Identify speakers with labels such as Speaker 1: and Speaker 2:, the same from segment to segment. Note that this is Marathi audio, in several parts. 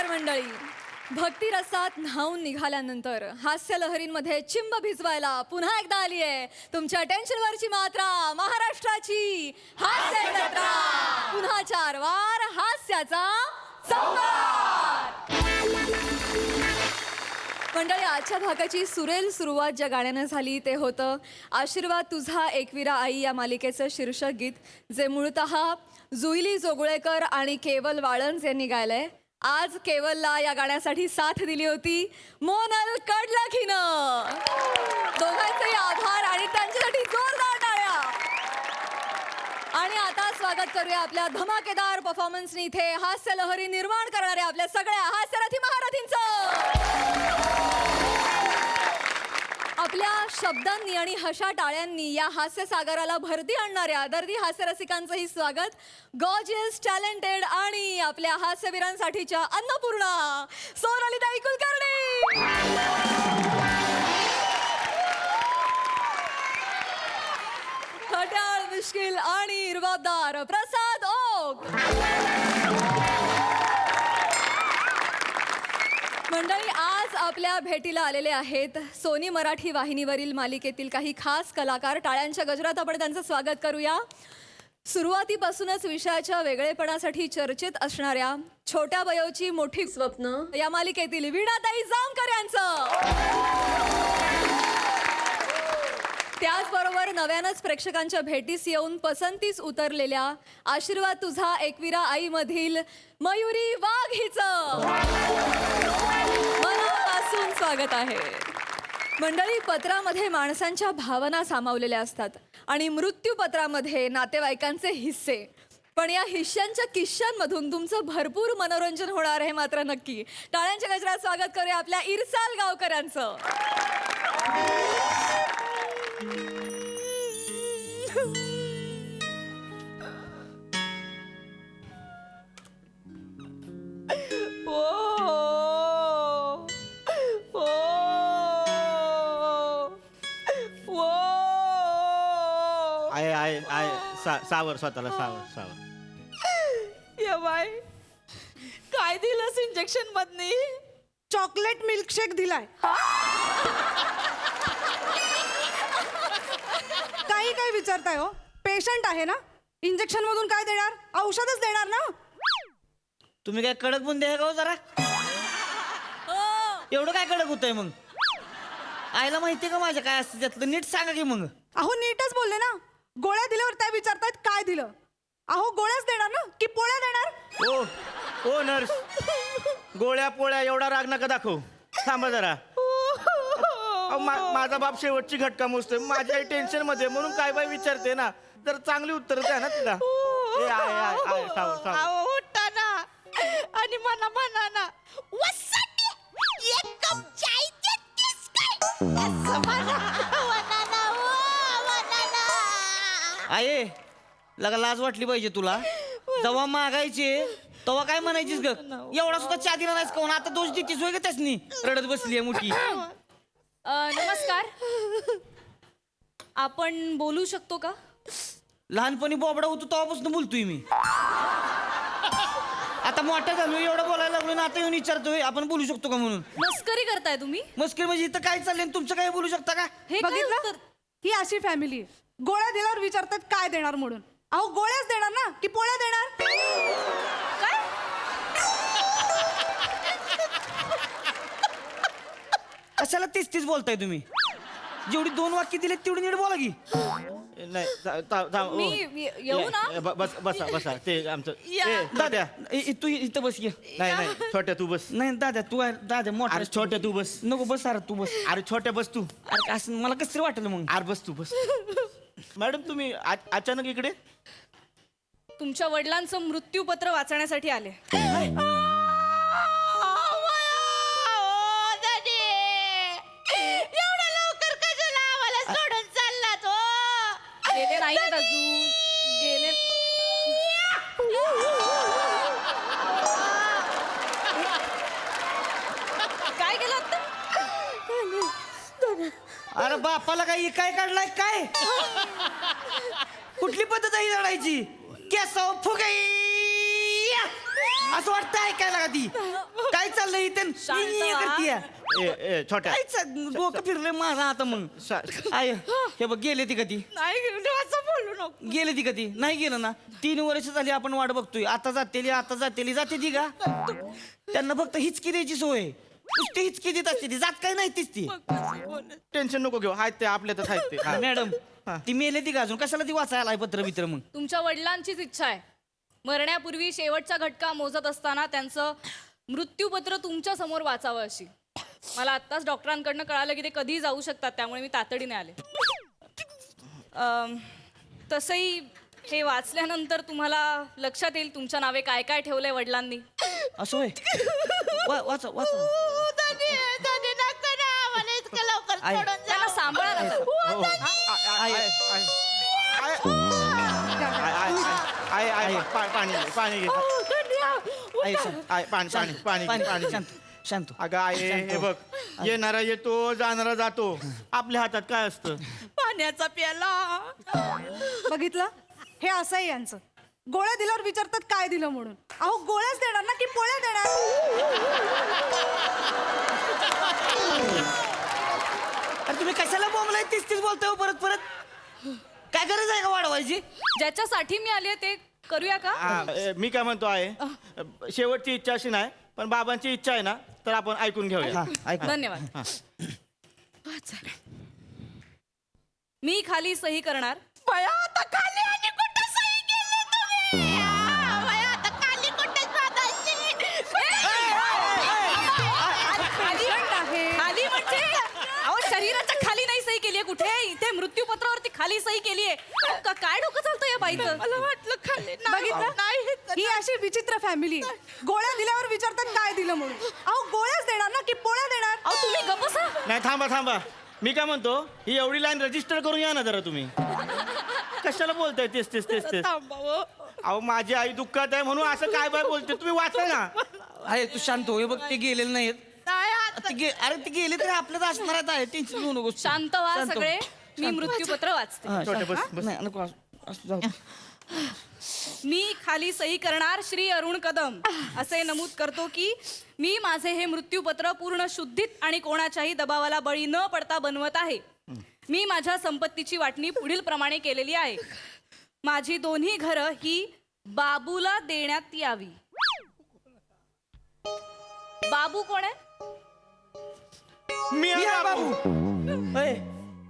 Speaker 1: नमस्कार मंडळी. भक्तिरसात न्हाऊन निघाल्यानंतर हास्य लहरींमध्ये चिंब भिजवायला पुन्हा एकदा आली आहे तुमच्या टेन्शनवरची मात्रा, महाराष्ट्राची हास्य जत्रा. पुन्हा 4 वार हास्याचा संहार. मंडळी, आजच्या भागाची सुरेल सुरुवात ज्या गाण्यानं झाली ते होतं आशीर्वाद तुझा एकविरा आई या मालिकेचं शीर्षक गीत, जे मूळतः जुईली जोगळेकर आणि केवल वाळंज यांनी गायलंय. आज केवलला या गाण्यासाठी साथ दिली होती मोनल कडलखीनं. दोघांचेही आभार आणि त्यांच्यासाठी जोरदार टाळ्या. आणि आता स्वागत करूया आपल्या धमाकेदार परफॉर्मन्सनी इथे हास्य लहरी निर्माण करणाऱ्या आपल्या सगळ्या हास्यरथी महारथींचं. आपल्या शब्दांनी आणि हशा टाळ्यांनी या हास्य सागराला भरती आणणाऱ्या दर्दी हास्यरसिकांचंही स्वागत. गॉर्जियस, टॅलेंटेड आणि आपल्या हास्यवीरांसाठीच्या अन्नपूर्णा सोनालीताई कुलकर्णी. खट्याळ, मिश्किल आणि रुबाबदार प्रसाद ओक. मंडळी, आज आपल्या भेटीला आलेले आहेत सोनी मराठी वाहिनीवरील मालिकेतील काही खास कलाकार. टाळ्यांच्या गजरात आपण त्यांचं स्वागत करूया. सुरुवातीपासूनच विषयाच्या वेगळेपणासाठी चर्चेत असणाऱ्या छोट्या वयोची मोठी स्वप्न या मालिकेतील वीणाताई जामकर यांचं. त्याचबरोबर नव्यानंच प्रेक्षकांच्या भेटीस येऊन पसंतीस उतरलेल्या आशीर्वाद तुझा एकविरा आई मधील मयुरी वाघ हिचं मनापासून स्वागत आहे. मंडळी, पत्रामध्ये माणसांच्या भावना सामावलेल्या असतात आणि मृत्यूपत्रामध्ये नातेवाईकांचे हिस्से. पण या हिस्स्यांच्या किश्श्यांमधून तुमचं भरपूर मनोरंजन होणार आहे मात्र नक्की. टाळ्यांच्या गजरात स्वागत करूया आपल्या इरसाल गावकरांचं.
Speaker 2: सावर स्वतःला सावर.
Speaker 3: या बाय, काय दिलंस इंजेक्शन मधनी?
Speaker 4: चॉकलेट मिल्कशेक दिलाय. काही काय विचारताय हो? पेशंट आहे ना, इंजेक्शन मधून काय देणार? औषधच देणार ना.
Speaker 2: तुम्ही काय कडक बुंदे आहे का हो जरा? एवढं काय कडक होतंय मग? आईला माहितीये का माझ्या काय असतं त्यातलं? नीट सांगा की मग.
Speaker 4: अहो नीटच बोलले ना. गोळ्या दिल्यावर त्या विचारतायत काय दिलं. अहो गोळ्याच देणार ना की पोळ्या देणार?
Speaker 2: ओ ओ नर्स, गोळ्या पोळ्या एवढा राग नका दाखव. थांबा जरा. माझा बाप शेवटची घटका मोजतोय. माझी आई टेन्शन मध्ये म्हणून काय बाय विचारते ना. तर चांगली उत्तर द्या ना तिला.
Speaker 3: उठा ना आणि मला म्हणा ना, एक कप चाय देतेस काय? असं म्हणा ना.
Speaker 2: आये, लगा लाज वाटली पाहिजे तुला. जेव्हा मागायचे तेव्हा काय म्हणायचीस ग? एवढा सुद्धा चहा दिला नाहीस कोण? आता दोष देतीस होय ग त्यासनी? रडत बसली आहे मोठी.
Speaker 1: नमस्कार, आपण बोलू शकतो का?
Speaker 2: लहानपणी बोबडा होतो तेव्हापासून बोलतोय मी. आता मोठा झालो, एवढं बोलायला लागलो ना, आता येऊन विचारतोय आपण बोलू शकतो का म्हणून.
Speaker 1: मस्करी करताय तुम्ही?
Speaker 2: मस्करी म्हणजे इथं काय चाललंय तुमचं काय बोलू शकता का?
Speaker 1: हे
Speaker 4: बघितलं, ही अशी फॅमिली आहे. गोळ्या दिल्यावर विचारतात काय देणार म्हणून. अहो गोळ्याच देणार ना की पोळ्या देणार?
Speaker 1: काय?
Speaker 2: कशाला तीच बोलताय तुम्ही? जेवढी 2 वाक्य दिलेत तेवढी नीट बोला की.
Speaker 1: मी येऊ ना?
Speaker 2: बसा ते आमचं. दाद्या तू इथं बस. नाही छोट्या तू बस. नाही दाद्या तू दाद्या मोठा. अरे छोट्या तू बस. नको बस. अरे तू बस. अरे छोट्या बस तू. अरे असं मला कसं वाटलं मग. अरे बस तू बस. मॅडम तुम्ही अचानक इकडे?
Speaker 1: तुमच्या वडिलांचं मृत्यूपत्र वाचण्यासाठी आले.
Speaker 3: एवढ्या लवकर कशाला आम्हाला सोडून चाललात हो?
Speaker 1: गेले नाहीत अजून. गेले. काय केलं आता?
Speaker 2: अरे बापाला काय काढलाय काय? कुठली पद्धत आहे लढायची? केसाव फुगाई असं वाटतं ऐकायला का ती काय चाललंय इथे
Speaker 3: शांत व्हा.
Speaker 2: करतीये
Speaker 5: छोट्या
Speaker 2: डोकं फिरलंय माझा आता मग आय हे बघ गेले ती कधी
Speaker 3: नाही असं बोलू नको.
Speaker 2: गेले ती कधी नाही गेलं ना 3 वर्ष झाली आपण वाट बघतोय आता जाते ती का त्यांना फक्त हिचकी द्यायची सोय नुसती हिचकी देत असते ती जात काय नाही तीच ती
Speaker 5: टेन्शन नको घेऊ आहेत ते आपल्यातच आहेत ते हा.
Speaker 2: मॅडम ती मेले ती का अजून कशाला ती वाचायला आहे पत्र बित्र मग
Speaker 3: तुमच्या वडिलांचीच इच्छा आहे मरण्यापूर्वी शेवटचा घटका मोजत असताना त्यांचं मृत्यूपत्र तुमच्या समोर वाचावं अशी. मला आत्ताच डॉक्टरांकडनं कळालं की ते कधीही जाऊ शकतात त्यामुळे मी तातडीने आले. तसंही हे वाचल्यानंतर तुम्हाला लक्षात येईल तुमच्या नावे काय काय ठेवलंय वडिलांनी.
Speaker 2: असं होय वाचा वाचा आई.
Speaker 3: त्यांना सांभाळा ना जरा.
Speaker 5: पाणी घे
Speaker 2: आई, शांत.
Speaker 5: पाणी
Speaker 2: शांत शांत
Speaker 5: अगं आहे हे बघ येणारा येतो जाणारा जातो आपल्या हातात काय असतं
Speaker 3: पाण्याचा प्याला.
Speaker 4: बघितलं हे असं आहे यांचं. गोळ्या दिल्यावर विचारतात काय दिलं म्हणून. अहो गोळ्याच देणार ना की पोळ्या देणार.
Speaker 2: अरे तुम्ही कशाला बोंबलाय तीच बोलताय हो परत काय गरज आहे का वाढवायची
Speaker 3: ज्याच्यासाठी मी आले ते करूया का.
Speaker 5: मी काय म्हणतो आहे शेवटची इच्छा अशी नाही पण बाबांची इच्छा आहे ना तर आपण ऐकून घेऊया
Speaker 2: ऐक
Speaker 3: धन्यवाद. मी खाली सही करणार. खाली म्हणजे अहो शरीराच्या खाली नाही सही केलीये कुठे इथे मृत्यूपत्रावरती खाली सही केलीये. काय डोकं चालतं या बाईचं. मला वाटलं खाली
Speaker 4: बघितलं ही अशी विचित्र फॅमिली आहे. गोळ्या दिल्यावर विचारतात काय दिलं म्हणून. अहो गोळ्याच देणार ना की पोळ्या देणार.
Speaker 3: अहो तुम्ही गप्प बसा.
Speaker 5: नाही थांबा मी काय म्हणतो ही एवढी लाईन रजिस्टर करून या ना जरा तुम्ही कशाला बोलताय तेच अहो माझी आई दुःखात आहे म्हणून असं काय बाय बोलते तुम्ही वाचा ना
Speaker 2: आहे तू शांत हो हे बघ ते गेलेले नाहीत अरे ते गेले तरी आपल्याला असणार आहे टेन्शन घेऊ नको
Speaker 3: शांत व्हा सगळे. मी मृत्यूपत्र वाचते.
Speaker 5: छोटे बस
Speaker 2: नाही नको असं जाऊ.
Speaker 3: मी खाली सही करणार श्री अरुण कदम असे नमूद करतो की मी माझे हे मृत्यूपत्र पूर्ण शुद्धीत आणि कोणाच्याही दबावाला बळी न पडता बनवत आहे. मी माझ्या संपत्तीची वाटणी पुढील प्रमाणे केलेली आहे. माझी दोन्ही घरं ही बाबूला देण्यात यावी. बाबू कोण आहे.
Speaker 5: मी
Speaker 2: मी आहे
Speaker 5: बाबू
Speaker 2: बाबू अय,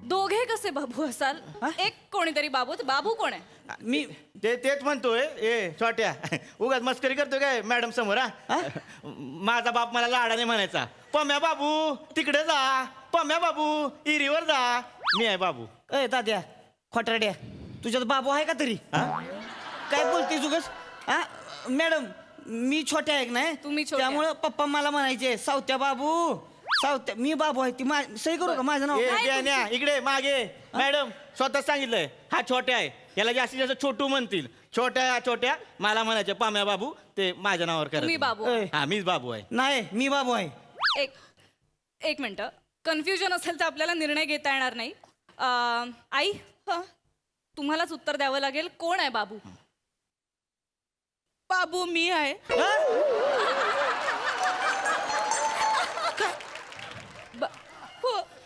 Speaker 3: दोघे कसे बाबू असाल. एक कोणीतरी बाबू. बाबू कोण आहे.
Speaker 2: मी
Speaker 5: तेच म्हणतोय छोट्या उगाच मस्करी करतोय काय मॅडम समोर हा माझा बाप मला लाडाने म्हणायचा पम्या बाबू तिकडे जा पम्या बाबू इरीवर जा मी आहे बाबू
Speaker 2: अय दाद्या खोटरड्या तुझ्यात बाबू आहे का तरी काय बोलते जुगस हा मॅडम मी छोट्या आहे नाही
Speaker 3: तुम्ही छोट्या.
Speaker 2: त्यामुळे पप्पा मला म्हणायचे सावत्या बाबू सावत्या मी बाबू आहे ती सही करू का माझं नाव
Speaker 5: न्या इकडे मागे मॅडम स्वतः सांगितलंय हा छोट्या आहे याला जास्तीत जास्त छोटू म्हणतील छोट्या मला म्हणायचे पाम्या बाबू ते माझ्या नावावर
Speaker 3: तुम्ही
Speaker 5: करा
Speaker 3: बाबू.
Speaker 2: अय,
Speaker 5: हा मीच बाबू आहे
Speaker 2: नाही मी बाबू आहे
Speaker 3: एक मिनिट. कन्फ्युजन असेल तर आपल्याला निर्णय घेता येणार नाही. आई तुम्हालाच उत्तर द्यावं लागेल. कोण आहे बाबू. बाबू मी आहे.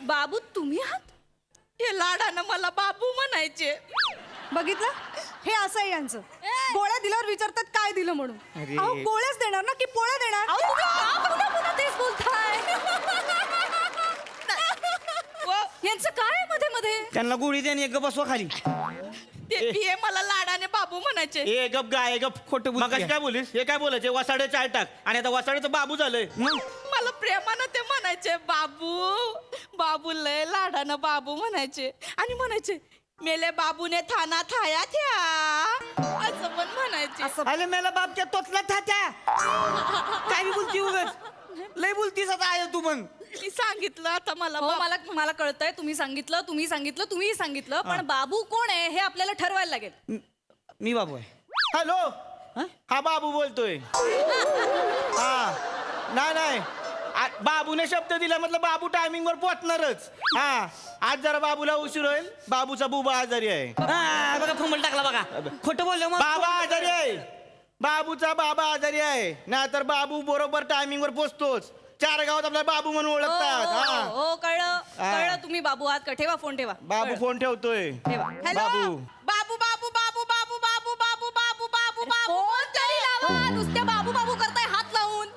Speaker 3: बाबू तुम्ही आहात. हे लाडानं मला बाबू म्हणायचे.
Speaker 4: बघितलं हे असं आहे यांचं. गोळ्या दिल्यावर विचारतात काय दिलं म्हणून.
Speaker 5: अरे.
Speaker 4: अहो गोळ्याच देणार ना की पोळ्या देणार.
Speaker 3: अहो, तुम्ही का पुन्हा तेच बोलताय. यांचं काय आहे मध्ये मध्ये.
Speaker 2: त्यांना गोळी द्या आणि एक बसवा खाली
Speaker 3: ते मला लाडाने बाबू म्हणायचे.
Speaker 5: ए गप गाय गप
Speaker 2: खोटं बोलते.
Speaker 5: मग काय बोलीस हे काय बोलायचे वसाडे चाय टाक आणि आता वसाड्याचं बाबू झालंय
Speaker 3: मला प्रेमानं ते म्हणायचे बाबू लय लाडानं बाबू म्हणायचे आणि म्हणायचे मेले बाबूने थाना थाया थ्या असं पण म्हणायचे.
Speaker 2: अरे मेला बाप त्या तोचला थात्या काय बी बोलती उगाच लय बोलतीस आता आहे तू मग
Speaker 3: मी सांगितलं आता मला कळतंय. तुम्ही सांगितलं तुम्हीही सांगितलं पण बाबू कोण आहे हे आपल्याला ठरवायला लागेल.
Speaker 2: मी बाबू आहे
Speaker 5: हॅलो हा बाबू बोलतोय हा नाही बाबूने शब्द दिला म्हटलं बाबू टायमिंग वर पोहोचणारच हा आज जरा बाबूला उशीर होईल बाबूचा बुबा आजारी आहे
Speaker 2: बघा फुंबल टाकला बघा खोटं बोललो मग
Speaker 5: बाबा आजारी आहे बाबूचा बाबा आजारी आहे नाहीतर बाबू बरोबर टायमिंग वर पोचतोच. 4 गावात आपला बाबू म्हणून
Speaker 3: हो,
Speaker 5: ओळखतात.
Speaker 3: हो,
Speaker 5: हा.
Speaker 3: हो, कळलं कळलं. तुम्ही बाबू आहात का? ठेवा फोन, ठेवा.
Speaker 5: बाबू
Speaker 3: कळलं.
Speaker 5: फोन ठेवतोय.
Speaker 3: ठेवा.
Speaker 5: बाबू
Speaker 3: बाबू बाबू बाबू बाबू बाबू बाबू बाबू बाबू बाबू फोन तरी लावा. नुसत्या बाबू बाबू करताय हात लावून.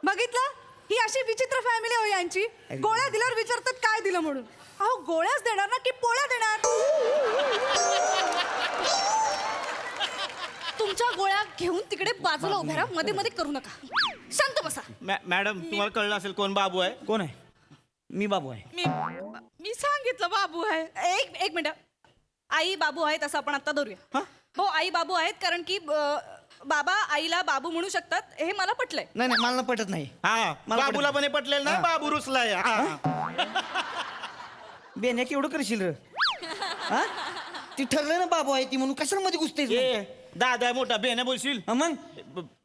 Speaker 4: बघितलं, ही अशी विचित्र फॅमिली हो यांची. गोळ्या दिल्यावर विचारतात काय दिलं म्हणून. अहो गोळ्याच देणार ना की पोळ्या देणार?
Speaker 3: तुमच्या गोळ्या घेऊन तिकडे बाजूला उभ्या राहा. मध्ये मध्ये करू नका. शांत बसा.
Speaker 5: मॅडम तुम्हाला कळलं असेल कोण बाबू आहे.
Speaker 2: कोण आहे? मी बाबू आहे.
Speaker 3: मी सांगितलं बाबू आहे. एक मिनिट. आई बाबू आहेत असं आपण आता धरूया. हो, आई बाबू आहेत कारण की बाबा आईला बाबू म्हणू शकतात हे मला पटलंय.
Speaker 2: नाही नाही मला पटत नाही.
Speaker 5: हा
Speaker 2: मला
Speaker 5: बाबूला
Speaker 2: पटलं.
Speaker 5: पण हे पटलेलं ना. बाबू रुसलाय.
Speaker 2: बेन्या केवढं करशील र? हा? ती ठरलं ना बाबू आहे ती म्हणून कशाला मध्ये घुसतेस मग?
Speaker 5: दादा मोठा बेने बोलशील.
Speaker 2: हा मग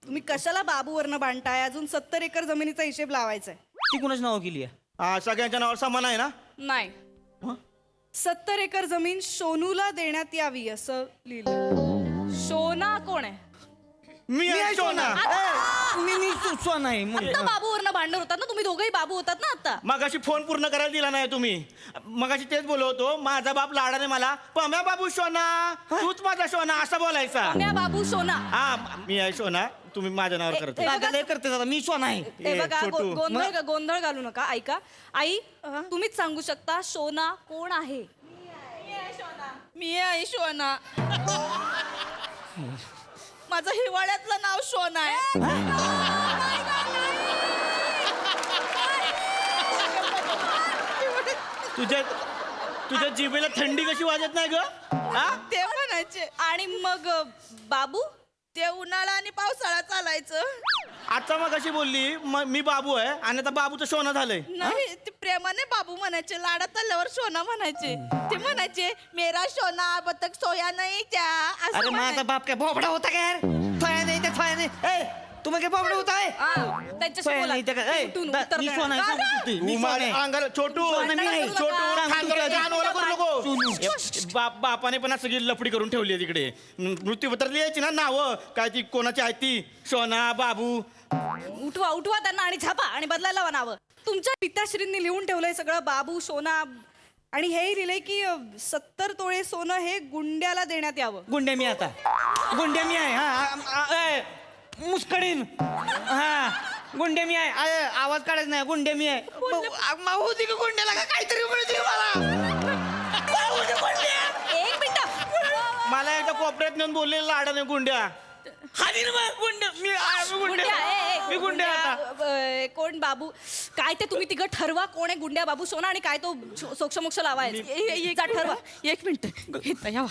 Speaker 3: तुम्ही कशाला बाबूवरनं बांधताय? अजून 70 एकर जमिनीचा हिशेब लावायचा आहे.
Speaker 2: ती कुणाच नाव केली आहे?
Speaker 5: हा सगळ्यांच्या नावावर समान आहे ना.
Speaker 3: नाही, 70 एकर जमीन सोनूला देण्यात यावी असं लिहिलं. सोना कोण आहे?
Speaker 5: मी आहे सोना.
Speaker 2: मी सुचवा नाही
Speaker 3: आता बाबूवरनं भांडण होतात ना. तुम्ही दोघंही बाबू होतात ना आता.
Speaker 5: मगाशी फोन पूर्ण करायला दिला नाही तुम्ही. मगाशी तेच बोलवतो. माझा बाप लाडाने मला पम्या बाबू सोना तूच माझा सोना असं बोलायचा.
Speaker 3: सोन्या बाबू सोना.
Speaker 5: हा मी आहे सोना. तुम्ही माझ्या नावावर करते.
Speaker 3: बघा-
Speaker 2: लय करते दादा मी सोना आहे.
Speaker 3: हे
Speaker 5: ए,
Speaker 3: बघा
Speaker 5: छोटू.
Speaker 3: गोंधळ घालू नका. ऐका आई, तुम्हीच सांगू शकता सोना कोण आहे?
Speaker 6: मी आहे शोना. माझं हिवाळ्यातलं नाव शोना आहे.
Speaker 5: तुझ्या जिभेला थंडी कशी वाजत नाही ग? हा?
Speaker 6: ते म्हणायचे.
Speaker 3: आणि मग बाबू?
Speaker 6: ते उन्हाळा आणि पावसाळा चालायचं.
Speaker 5: आता मग अशी बोलली मी बाबू आहे आणि आता बाबूचं सोनं झालंय.
Speaker 6: नाही, ते प्रेमाने बाबू म्हणायचे. लाडात आल्यावर शोना म्हणायचे. ते म्हणायचे मेरा शोना बतक सोया नाही त्या असं
Speaker 2: अरे
Speaker 6: म्हणायचे.
Speaker 2: माझा बाप काय बोबडा होता काय यार? थोया नाही त्या थोया नाही. ए तुम्ही काय बोबडा होता आहे?
Speaker 3: त्यांच्याशी
Speaker 2: थोया
Speaker 3: बोला.
Speaker 2: नाही त्या काय? ए,
Speaker 3: उठून
Speaker 2: दा-
Speaker 3: उत्तर
Speaker 2: मी
Speaker 3: देणार.
Speaker 2: सोना आहे,
Speaker 3: का?
Speaker 2: सांगतो ते. मी
Speaker 5: तू
Speaker 2: सोना
Speaker 5: माझ्या
Speaker 2: आहे.
Speaker 5: अंगाला छोटू
Speaker 2: सोना मी आहे.
Speaker 3: छोटू.
Speaker 5: खांद्यावर
Speaker 2: सांगतो
Speaker 5: कान ओला करू
Speaker 2: सोनू.
Speaker 5: नको. बापाने पण सगळी लफडी करून ठेवली आहे तिकडे. मृत्यूपत्र लिहायची ना नावं काय ती कोणाची आहे ती. सोना बाबू.
Speaker 3: उठवा त्यांना आणि झापा आणि बदलायला लावा नावं. तुमच्या पिताश्रींनी लिहून ठेवलंय सगळं बाबू सोना. आणि हेही लिहिलंय की 70 तोळे सोनं हे गुंड्याला देण्यात यावं.
Speaker 2: गुंड्या मी आता. गुंड्या मी आहे. हा मुस्कडीन. हा गुंड्या मी आहे. आवाज काढायचा नाही. गुंड्या मी आहे. होती का गुंड्याला का काहीतरी मिळते मला.
Speaker 3: एक मिनिट.
Speaker 5: मला एकदा कोपऱ्यात नेऊन बोलले लाडाने गुंड्या.
Speaker 2: हानी ना मग गुंड्या. मी गुंड्या. मी गुंड्या आता.
Speaker 3: कोण बाबू? काय ते तुम्ही तिघं ठरवा कोण आहे गुंड्या बाबू सोना आणि काय तो सोक्षमोक्ष लावायचा. ठरवा.
Speaker 6: एक मिनिट इथं यावा.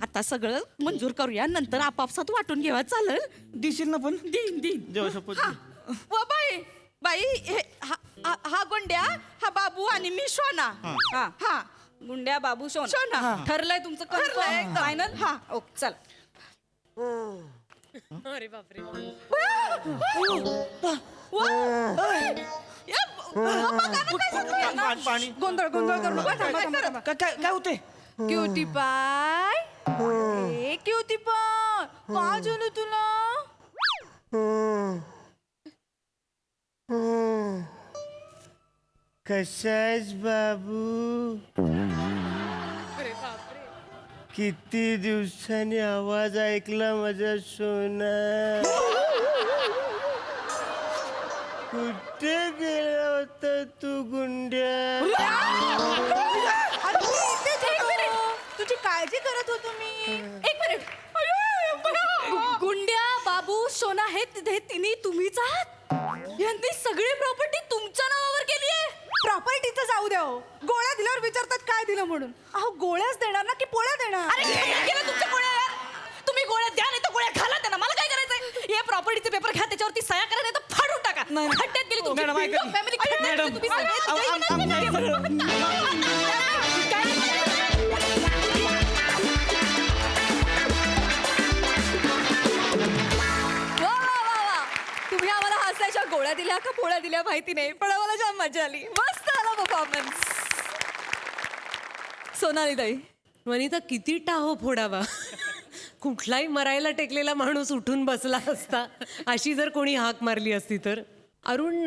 Speaker 6: आता सगळं मंजूर करूया. नंतर आपापसात वाटून घेवा. चालेल?
Speaker 2: दिसेल ना पण.
Speaker 6: दिन
Speaker 5: जेव्हा शपथ.
Speaker 6: व बाई बाई हा गोंड्या, हा बाबू आणि मी शोना.
Speaker 3: हा
Speaker 6: हा
Speaker 3: गुंड्या बाबू सोना.
Speaker 6: शोना.
Speaker 3: ठरलंय तुमचं
Speaker 6: ठरलंय एकदम.
Speaker 3: फायनल?
Speaker 6: हा.
Speaker 3: ओके चला.
Speaker 5: पाणी
Speaker 4: गोंधळ करू नका. थांबा, थांबा, थांबा.
Speaker 2: काय होते?
Speaker 4: क्युटी पाय, ए क्युटी पाय, काय झालं तुला?
Speaker 7: कसाच बाबू किती दिवसांनी आवाज ऐकला माझा सोना. कुठे गेला होता तू गुंड्या?
Speaker 4: अरे मी इथेच होतो. तुझी काळजी करत होतो मी.
Speaker 3: एक मिनिट. गुंड्या बाबू सोना हे तिन्ही तुम्हीच आहात. यांनी सगळी प्रॉपर्टी तुमच्या नावावर केली आहे.
Speaker 4: प्रॉपर्टीचं जाऊ द्या हो. गोळ्या दिल्यावर विचारतात काय दिलं म्हणून. अहो गोळ्याच देणार ना की पोळ्या देणार?
Speaker 3: अरे काय केलं तुमच्या गोळ्या यार? तुम्ही गोळ्या द्या नाही तर गोळ्या घाला त्यांना. मला काय करायचंय? या प्रॉपर्टीचे पेपर घ्या त्याच्यावरती सह्या करा नाही तर फाडून टाका.
Speaker 2: नाही.
Speaker 3: खड्ड्यात गेली तुमची
Speaker 2: मॅडम, ऐका.
Speaker 3: फॅमिली खड्ड्यात गेली
Speaker 2: मॅडम,
Speaker 3: तुम्ही
Speaker 1: वा वा वा वा. तुम्ही आम्हाला हसायच्या गोळ्या दिल्या का पोळ्या दिल्या माहिती नाही पण आम्हाला जाम मजा आली. मस्त आला परफॉर्मन्स. सोनाली ताई
Speaker 8: वनिता किती टाहो फोडावा. कुठलाही मरायला टेकलेला माणूस उठून बसला असता अशी जर कोणी हाक मारली असती तर. अरुण,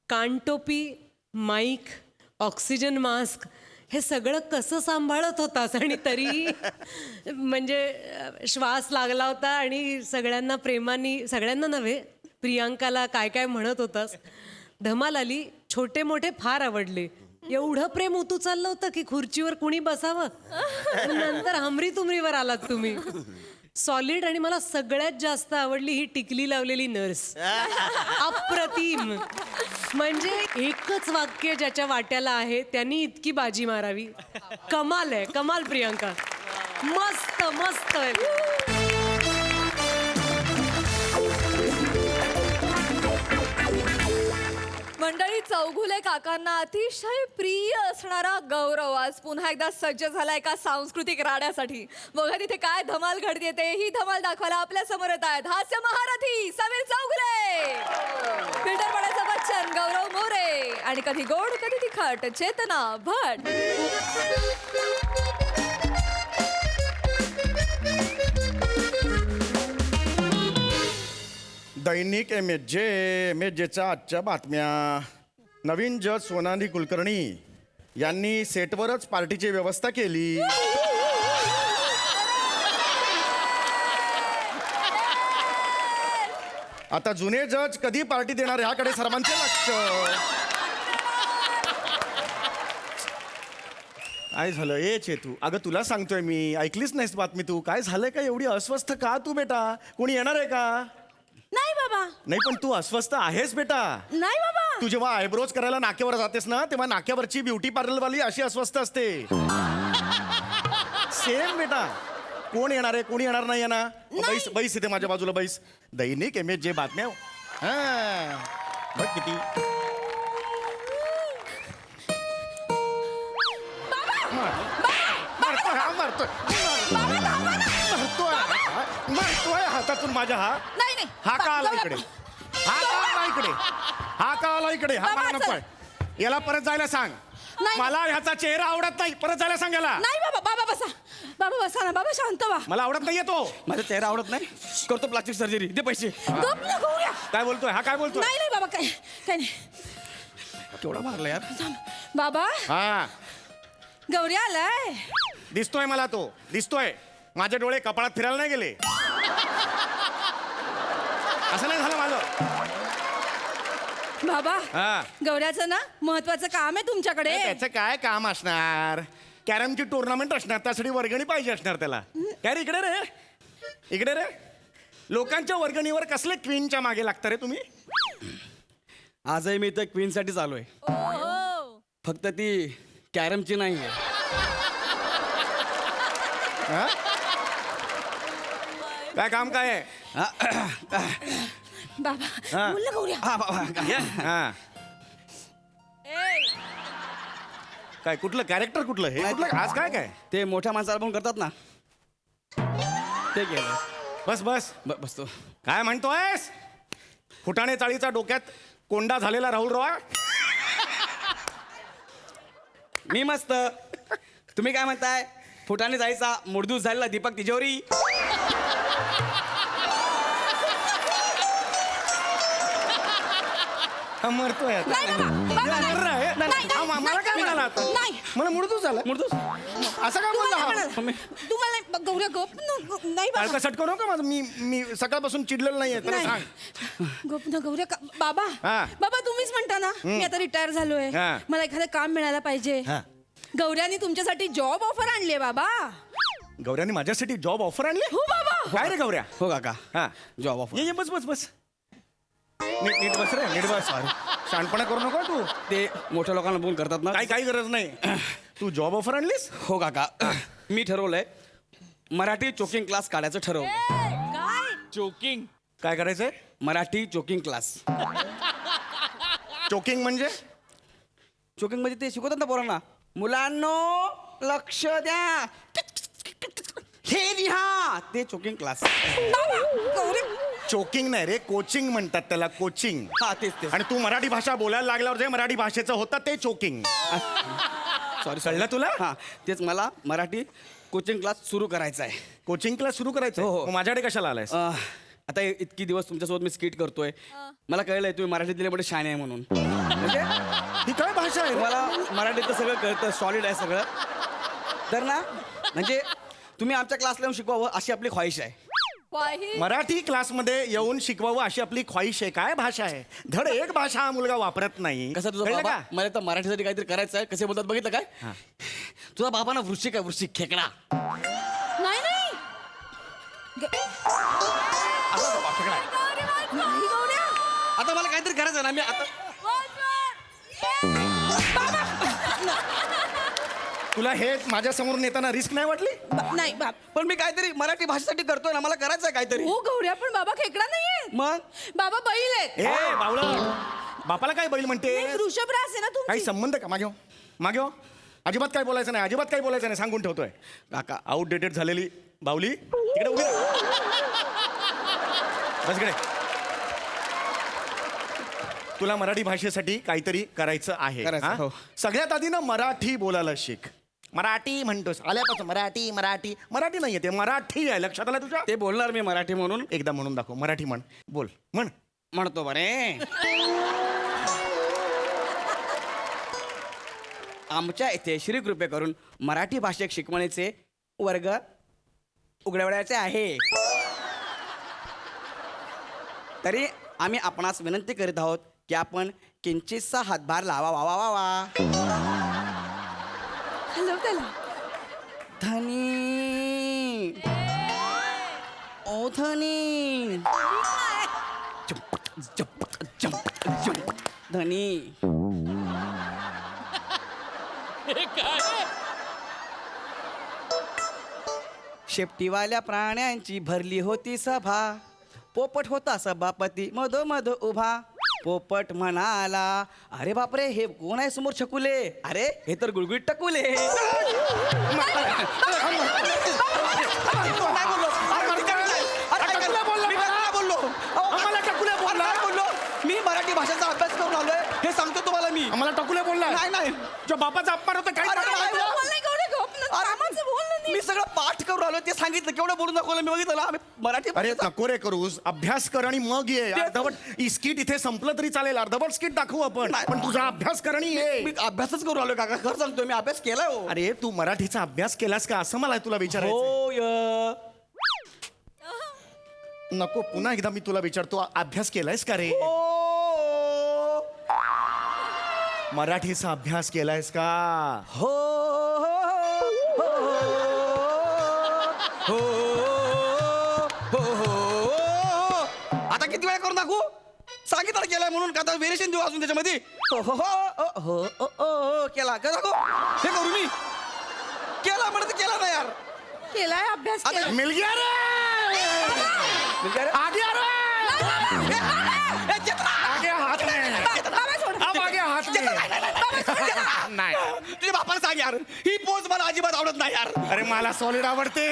Speaker 8: कानटोपी, माईक, ऑक्सिजन मास्क हे सगळं कसं सांभाळत होतास? आणि तरी म्हणजे श्वास लागला होता आणि सगळ्यांना प्रेमाने, सगळ्यांना नव्हे प्रियांकाला काय काय म्हणत होतास. धमाल आली. छोटे मोठे फार आवडले. एवढं प्रेम उतू चाललं होतं की खुर्चीवर कुणी बसावं. नंतर हमरी तुमरीवर आलात तुम्ही. सॉलिड. आणि मला सगळ्यात जास्त आवडली ही टिकली लावलेली नर्स. अप्रतिम. म्हणजे एकच वाक्य ज्याच्या वाट्याला आहे त्यांनी इतकी बाजी मारावी. कमाल आहे, कमाल प्रियांका. मस्त मस्त.
Speaker 1: मंडळी, चौघुले काकांना अतिशय प्रिय असणारा गौरव आज पुन्हा एकदा सज्ज झाला एका सांस्कृतिक राड्यासाठी. बघा तिथे काय धमाल घडते ते. ही धमाल दाखवायला आपल्या समोर येत आहेत हास्य महारथी समीर चौघुले, फिल्टर पडायचा बच्चन गौरव मोरे आणि कधी गोड कधी तिखट चेतना भट.
Speaker 9: दैनिक एमएचच्या आजच्या बातम्या. नवीन जज सोनाली कुलकर्णी यांनी सेटवरच पार्टीची व्यवस्था केली. आता जुने जज कधी पार्टी देणार ह्याकडे सर्वांचे लक्ष. काय झालं ए चेतू? अगं तुला सांगतोय मी, ऐकलीच नाहीस बातमी तू? काय झालंय का? एवढी अस्वस्थ का तू बेटा? कोणी येणार आहे का?
Speaker 6: नाही बाबा,
Speaker 9: नाही पण तू अस्वस्थ आहेस बेटा.
Speaker 6: नाही बाबा.
Speaker 9: तू जेव्हा आयब्रोज करायला नाक्यावर जातेस ना तेव्हा नाक्यावरची ब्युटी पार्लरवाली अशी अस्वस्थ असते. सेम बेटा. कोण येणार आहे? कोणी येणार नाही ना? बैस बैस इथे माझ्या बाजूला बैस. दैनिक एमएच बातम्या. हा बघ किती. मारतोय हातातून माझ्या. हा
Speaker 6: नाही नाही.
Speaker 9: हा का आला इकडे? हा का आला इकडे? हा का आला इकडे? हा मला नकोय. याला परत जायला सांग.
Speaker 6: नाही.
Speaker 9: मला ह्याचा चेहरा आवडत नाही. परत जायला सांग याला.
Speaker 6: नाही बाबा. बाबा बसा. बाबा बसा ना. बाबा शांत व्हा.
Speaker 9: मला आवडत नाहीये तो.
Speaker 2: माझा चेहरा आवडत नाही. करतो प्लास्टिक सर्जरी. दे पैसे.
Speaker 6: गप ना गौऱ्या.
Speaker 9: काय बोलतोय? हा काय बोलतोय?
Speaker 6: नाही नाही बाबा, काय काय नाही.
Speaker 9: केवढा मारला यार.
Speaker 6: बाबा,
Speaker 9: हा
Speaker 6: गौऱ्या आलाय.
Speaker 9: दिसतोय मला तो. दिसतोय. माझे डोळे कपाळात फिरायला नाही गेले. असं नाही झालं माझं.
Speaker 6: बाबा,
Speaker 9: हा
Speaker 6: गौऱ्याचं ना महत्वाचं काम आहे तुमच्याकडे.
Speaker 9: त्याचं काय काम असणार? कॅरमची टुर्नामेंट असणार, त्यासाठी वर्गणी पाहिजे असणार त्याला. काय रे इकडे रे? इकडे रे. लोकांच्या वर्गणीवर कसले क्वीनच्या मागे लागता रे तुम्ही?
Speaker 2: आजही मी इथं क्वीनसाठीच आलोय. फक्त ती कॅरमची नाही आहे.
Speaker 9: हा? काय काम काय आहे?
Speaker 6: बाबा
Speaker 9: हा.
Speaker 6: बोल ना गौऱ्या.
Speaker 9: हा. काय कुठलं कॅरेक्टर? कुठलं हे? कुठलं आज काय काय?
Speaker 2: ते मोठ्या माणसाला पण करतात ना, ते केलं.
Speaker 9: बस बस
Speaker 2: बसतो.
Speaker 9: काय म्हणतोयस? फुटाणे चाळीचा डोक्यात कोंडा झालेला राहुल रॉय.
Speaker 2: मी मस्त. तुम्ही काय म्हणताय? फुटाने जायचा मुडदूस झालेला दीपक तिजोरी.
Speaker 9: मरतोय आता.
Speaker 6: नाही बाबा. बाबा, नाही. नाही, नाही,
Speaker 9: मला काय
Speaker 6: नाही,
Speaker 9: म्हणाला आता?
Speaker 6: नाही.
Speaker 9: मला मुडतूच झाला.
Speaker 2: मुडदूस.
Speaker 9: असं काय बोलला हा?
Speaker 6: तुम्हाला नाही, गौऱ्या गप ना. नाही बाबा.
Speaker 9: कालका सटकू नका माझं. मी सकाळपासून चिडलेलं नाहीये. तर
Speaker 6: नाही.
Speaker 9: सांग.
Speaker 6: गप ना गौऱ्या. बाबा,
Speaker 9: हा.
Speaker 6: बाबा तुम्हीच म्हणता ना मी आता रिटायर झालोय.
Speaker 9: हा.
Speaker 6: मला एखादं काम मिळायला पाहिजे.
Speaker 9: हा.
Speaker 6: गौऱ्यानी तुमच्यासाठी जॉब ऑफर आणली बाबा.
Speaker 9: गौऱ्याने माझ्यासाठी जॉब ऑफर आणली?
Speaker 6: हो बाबा.
Speaker 9: काय रे गौऱ्या?
Speaker 2: हो काका.
Speaker 9: हा
Speaker 2: जॉब ऑफर.
Speaker 9: ये बस बस बस. नीट बस रे. नीट बस. शहाणपणा करू नको तू.
Speaker 2: ते मोठ्या लोकांना बोल करतात ना.
Speaker 9: काही गरज नाही. तू जॉब ऑफर आणलीस?
Speaker 2: हो काका. मी ठरवलंय मराठी चोकिंग क्लास काढायचं ठरवलं.
Speaker 6: काय?
Speaker 2: चोकिंग.
Speaker 9: काय करायचंय?
Speaker 2: Marathi choking class.
Speaker 9: चोकिंग म्हणजे?
Speaker 2: चोकिंग म्हणजे ते शिकवतात ना पोरांना. मुलांनो लक्ष द्या, हे लिहा. ते चोकिंग क्लास.
Speaker 9: चोकिंग नाही रे, कोचिंग म्हणतात त्याला. कोचिंग.
Speaker 2: हा तेच तेच.
Speaker 9: आणि तू मराठी भाषा बोलायला लागल्यावर जे मराठी भाषेचं होतं ते चोकिंग.
Speaker 2: सॉरी
Speaker 9: कळलं तुला?
Speaker 2: हा तेच. मला मराठी कोचिंग क्लास सुरू करायचा आहे.
Speaker 9: कोचिंग क्लास सुरू करायचं
Speaker 2: हो, हो.
Speaker 9: मग माझ्याकडे कशाला आलायस?
Speaker 2: आता इतकी दिवस तुमच्यासोबत मी स्किट करतोय. मला कळलंय तुम्ही मराठीत दिल्यामुळे शाणे आहे म्हणून. म्हणजे
Speaker 9: ही काय भाषा आहे?
Speaker 2: मला मराठीत सगळं कळतं, सॉलिड आहे सगळं. तर ना म्हणजे तुम्ही आमच्या क्लासला येऊन शिकवावं अशी आपली ख्वाहिश आहे.
Speaker 9: मराठी क्लासमध्ये येऊन शिकवावं अशी आपली ख्वाहिश आहे. काय भाषा आहे? धड एक भाषा हा मुलगा वापरत नाही.
Speaker 2: कसं तुझा
Speaker 9: कळलं
Speaker 2: बाबा
Speaker 9: का?
Speaker 2: मला तर मराठीसाठी काहीतरी करायचं आहे. कसे बोलतात बघितलं काय? तुझा बाबा ना वृश्चिक आहे, वृश्चिक खेकडा.
Speaker 1: नाही नाही
Speaker 9: असा बाबा खेकडा आहे.
Speaker 1: नाही, गौऱ्या.
Speaker 2: आता मला काहीतरी करायचं आहे ना. मी आता
Speaker 9: तुला हे माझ्या समोरून येताना रिस्क नाही वाटली?
Speaker 6: नाही बाप
Speaker 2: पण मी काहीतरी मराठी भाषेसाठी करतोय ना. मला करायचं आहे काहीतरी.
Speaker 1: हो गौऱ्या, पण बाबा खेकडा नाहीये,
Speaker 2: मग
Speaker 1: बाबा बैल आहेत.
Speaker 9: ए बावळ, बापाला काय बैल म्हणते?
Speaker 1: वृषभ रास आहे ना
Speaker 9: काही
Speaker 1: तुमची.
Speaker 9: संबंध का? मागे हो. मागे हो. अजिबात काय बोलायचं नाही, अजिबात काय बोलायचं नाही, सांगून ठेवतोय.
Speaker 2: काका
Speaker 9: आउटडेटेड झालेली बावली तिकडे उभी राहा. बस इकडे. तुला मराठी भाषेसाठी काहीतरी करायचं आहे.
Speaker 2: करायचं,
Speaker 9: हा?
Speaker 2: हो.
Speaker 9: सगळ्यात आधी ना मराठी बोलायला शिक. मराठी म्हणतोस आल्यापासून मराठी मराठी मराठी नाहीये ते मराठी आहे. लक्षात आलं तुझ्या?
Speaker 2: ते बोलणार मी मराठी म्हणून.
Speaker 9: एकदा म्हणून दाखव. मराठी म्हण. बोल म्हण.
Speaker 2: म्हणतो बरे. आमच्या इथे श्री कृपे करून मराठी भाषिक शिकवणीचे वर्ग उघडवण्याचे आहे. तरी आम्ही आपणास विनंती करीत आहोत की आपण किंचितसा हातभार लावा. वा वा वा वा.
Speaker 1: हॅलो त्याला.
Speaker 2: धनी ओ धनी धनी. शेपटीवाल्या प्राण्यांची भरली होती सभा. पोपट होता सभापती मधोमध उभा. पोपट म्हणाला, अरे बापरे हे कोण आहे समोर छकुले? अरे हे तर गुळगुळीत टकुले. मी मराठी भाषेचा अभ्यास करून आलोय हे सांगतो तुम्हाला मी.
Speaker 9: आम्हाला टकुले बोलला?
Speaker 2: नाही नाही
Speaker 9: जो बापाचा अपमान होता काय?
Speaker 2: अरे, नाही, नाही.
Speaker 1: कामाचं बोल ना.
Speaker 2: मी सगळं पाठ करून आलोय ते सांगितलं. केवढं बोलून दाखवलं मी. बघितलं ना आम्ही मराठी
Speaker 9: अरे
Speaker 2: भाषेचा-
Speaker 9: नको रे करूस. अभ्यास कर आणि मग ये. अर्धवट स्किट इथे संपलं तरी चालेल. अर्धवट स्किट दाखवू आपण.
Speaker 2: नाही.
Speaker 9: पण तुझा अभ्यास कर आणि ये.
Speaker 2: मी अभ्यासच करून आलोय काका. खरं सांगतोय मी अभ्यास केलाय हो.
Speaker 9: अरे तू मराठीचा अभ्यास केलास का असं मला तुला विचारायचं.
Speaker 2: होय.
Speaker 9: नको पुन्हा एकदा मी तुला विचारतो. अभ्यास केलायस का रे?
Speaker 2: हो.
Speaker 9: मराठीचा अभ्यास केलायस का?
Speaker 2: हो हो हो हो हो. आता किती वेळा करून दाखवू? सांगितलं केलंय म्हणून का आता व्हेरिएशन देऊ अजून त्याच्यामध्ये? हो हो हो हो हो हो केला का दाखव. हे करू मी केला म्हणत केला ना यार.
Speaker 1: केलाय अभ्यास
Speaker 2: आता
Speaker 1: केलाय.
Speaker 9: मिल गया रे.
Speaker 2: आ गया रे. ए, चित्रा.
Speaker 9: आगे हात में. अब आगे हात में. नाही.
Speaker 2: तुझ्या बापाला सांग यार ही पोज मला अजिबात आवडत नाही यार.
Speaker 9: अरे मला सॉलिड आवडते.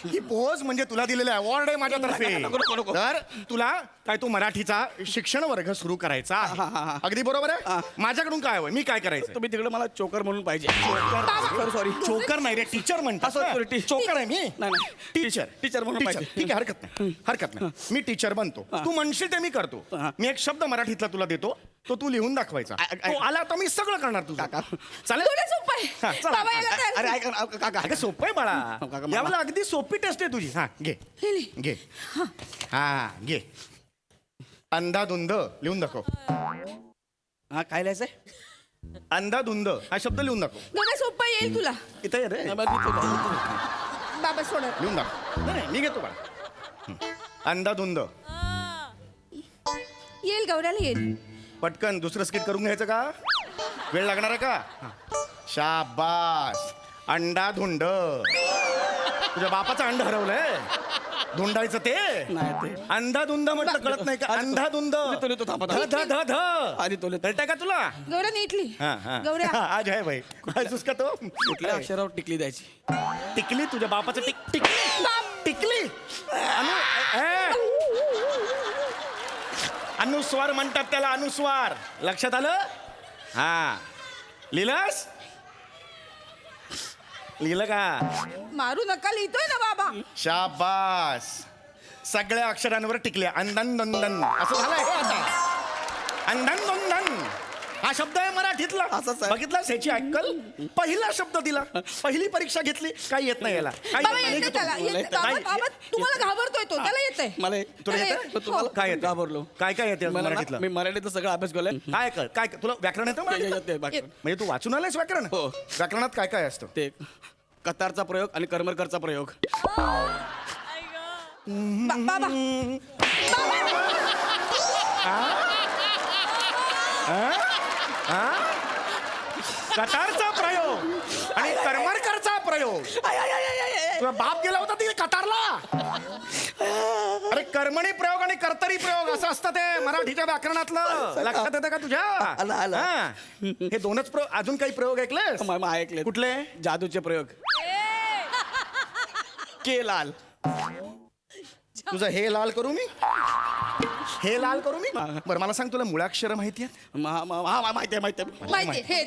Speaker 9: ही पोज म्हणजे तुला दिलेला अवॉर्ड आहे माझ्यातर्फे.
Speaker 2: नको, नको, नको.
Speaker 9: तर तुला काय तू मराठीचा शिक्षण वर्ग सुरू करायचा
Speaker 2: हा, हा,
Speaker 9: आहे.
Speaker 2: हा.
Speaker 9: अगदी बरोबर आहे. माझ्याकडून काय हवंय? मी काय करायचं?
Speaker 2: तुम्ही तिकडे मला चोकर म्हणून पाहिजे. सॉरी
Speaker 9: चोकर नाही रे, टीचर म्हणतात.
Speaker 2: हा, sorry,
Speaker 9: चोकर आहे मी.
Speaker 2: नाही, नाही.
Speaker 9: टीचर
Speaker 2: टीचर म्हणून
Speaker 9: टीचर.
Speaker 2: पाहिजे.
Speaker 9: ठीक आहे, हरकत नाही. हरकत नाही. मी टीचर बनतो. तू म्हणशील ते मी करतो.
Speaker 2: हा.
Speaker 9: मी एक शब्द मराठीतला तुला देतो, तो तू लिहून दाखवायचा. तो आला तर मी सगळं करणार तुझं.
Speaker 2: काका.
Speaker 9: चालेल?
Speaker 1: थोडं सोपं आहे.
Speaker 9: हा, चला.
Speaker 1: बाबा याला तयार
Speaker 2: अरे ऐका ना, काका
Speaker 9: अगं सोपं आहे बाळा.
Speaker 2: काका, मला-
Speaker 9: यावेळेला अगदी सोपी टेस्ट आहे तुझी. हा घे घे. हा घे. अंधाधुंद लिहून दाखव.
Speaker 2: हा काय लिहायचंय?
Speaker 9: अंधाधुंद हा शब्द लिहून दाखव.
Speaker 1: गौऱ्या सोपं येईल तुला.
Speaker 9: इथं ये रे.
Speaker 1: बाबा सोडा.
Speaker 9: लिहून दाखव. नाही, मी घेतो बाळा. अंधाधुंद.
Speaker 1: येईल गौऱ्याला येईल.
Speaker 9: पटकन दुसरं स्किट करून घ्यायचं का? वेळ लागणार आहे का? शाबास. अंडाधुंड. तुझ्या बापाचं अंड हरवलंय. धुंडायचं ते
Speaker 2: नाही ते.
Speaker 9: अंधाधुंद म्हटलं कळत नाही का? अंधाधुंद.
Speaker 2: लिहितो, थांबा,
Speaker 9: ध ध ध ध.
Speaker 2: आधी तो लिहितो.
Speaker 9: कळतंय का तुला?
Speaker 1: गौऱ्या नीटली.
Speaker 9: हा हा.
Speaker 1: गौऱ्या
Speaker 9: आज आहे भाई. वाचूस का तो?
Speaker 2: कुठल्या अक्षरावर टिकली द्यायची?
Speaker 9: टिकली. तुझ्या बापाचं टिकली. अनुस्वार म्हणतात त्याला. अनुस्वार. लक्षात आलं? हा लिहिलंस? लिहिलं का?
Speaker 6: मारू नका लिहितोय ना बाबा.
Speaker 9: शाबास. सगळ्या अक्षरांवर टिकल्या. अंधन दंदन असं झालंय हे आता. अंधन दंदन हा शब्द आहे मराठीतला.
Speaker 2: असंच आहे.
Speaker 9: बघितला ह्याची अक्कल. पहिला शब्द दिला, पहिली परीक्षा घेतली, काही येत नाही याला. काही
Speaker 6: बाबा
Speaker 9: येत नाही
Speaker 6: येते
Speaker 9: का
Speaker 6: त्याला
Speaker 9: तुला?
Speaker 6: येते. बाबा
Speaker 9: नाही.
Speaker 6: बाबा तुम्हाला घाबरतोय तो, त्याला येतंय.
Speaker 2: मला
Speaker 9: तुला
Speaker 6: त्याला
Speaker 9: येतं?
Speaker 6: येतं.
Speaker 2: तुम्हाला
Speaker 9: काय येतं?
Speaker 2: घाबरलो.
Speaker 9: काय काय येते
Speaker 2: मला ना-
Speaker 9: मराठीतलं?
Speaker 2: मी मराठीतला सगळा अभ्यास केलाय.
Speaker 9: काय कर काय तुला व्याकरण येतं मराठीतलं?
Speaker 2: येते बाकी.
Speaker 9: म्हणजे तू वाचून आलायस व्याकरण?
Speaker 2: हो.
Speaker 9: व्याकरणात काय काय असतं?
Speaker 2: ते कतारचा प्रयोग आणि करमरकरचा प्रयोग.
Speaker 6: बाबा
Speaker 9: कतारचा प्रयोग आणि करमरकरचा प्रयोग. तुझा बाप गेला होता तिथे कतारला. अरे कर्मणी प्रयोग आणि कर्तरी प्रयोग असं असतं ते मराठीच्या व्याकरणातलं. लक्षात येतं का तुझ्या?
Speaker 2: आलं, आलं.
Speaker 9: हा. हे दोनच प्रयोग. अजून काही प्रयोग ऐकलेस?
Speaker 2: ऐकले
Speaker 9: कुठले?
Speaker 2: जादूचे प्रयोग. के लाल.
Speaker 9: तुझं हे लाल करू मी? हे लाल करू मी? बरं मला सांग, तुला मुळाक्षर माहिती आहेत?
Speaker 2: माहिती आहे
Speaker 6: माहिती आहे,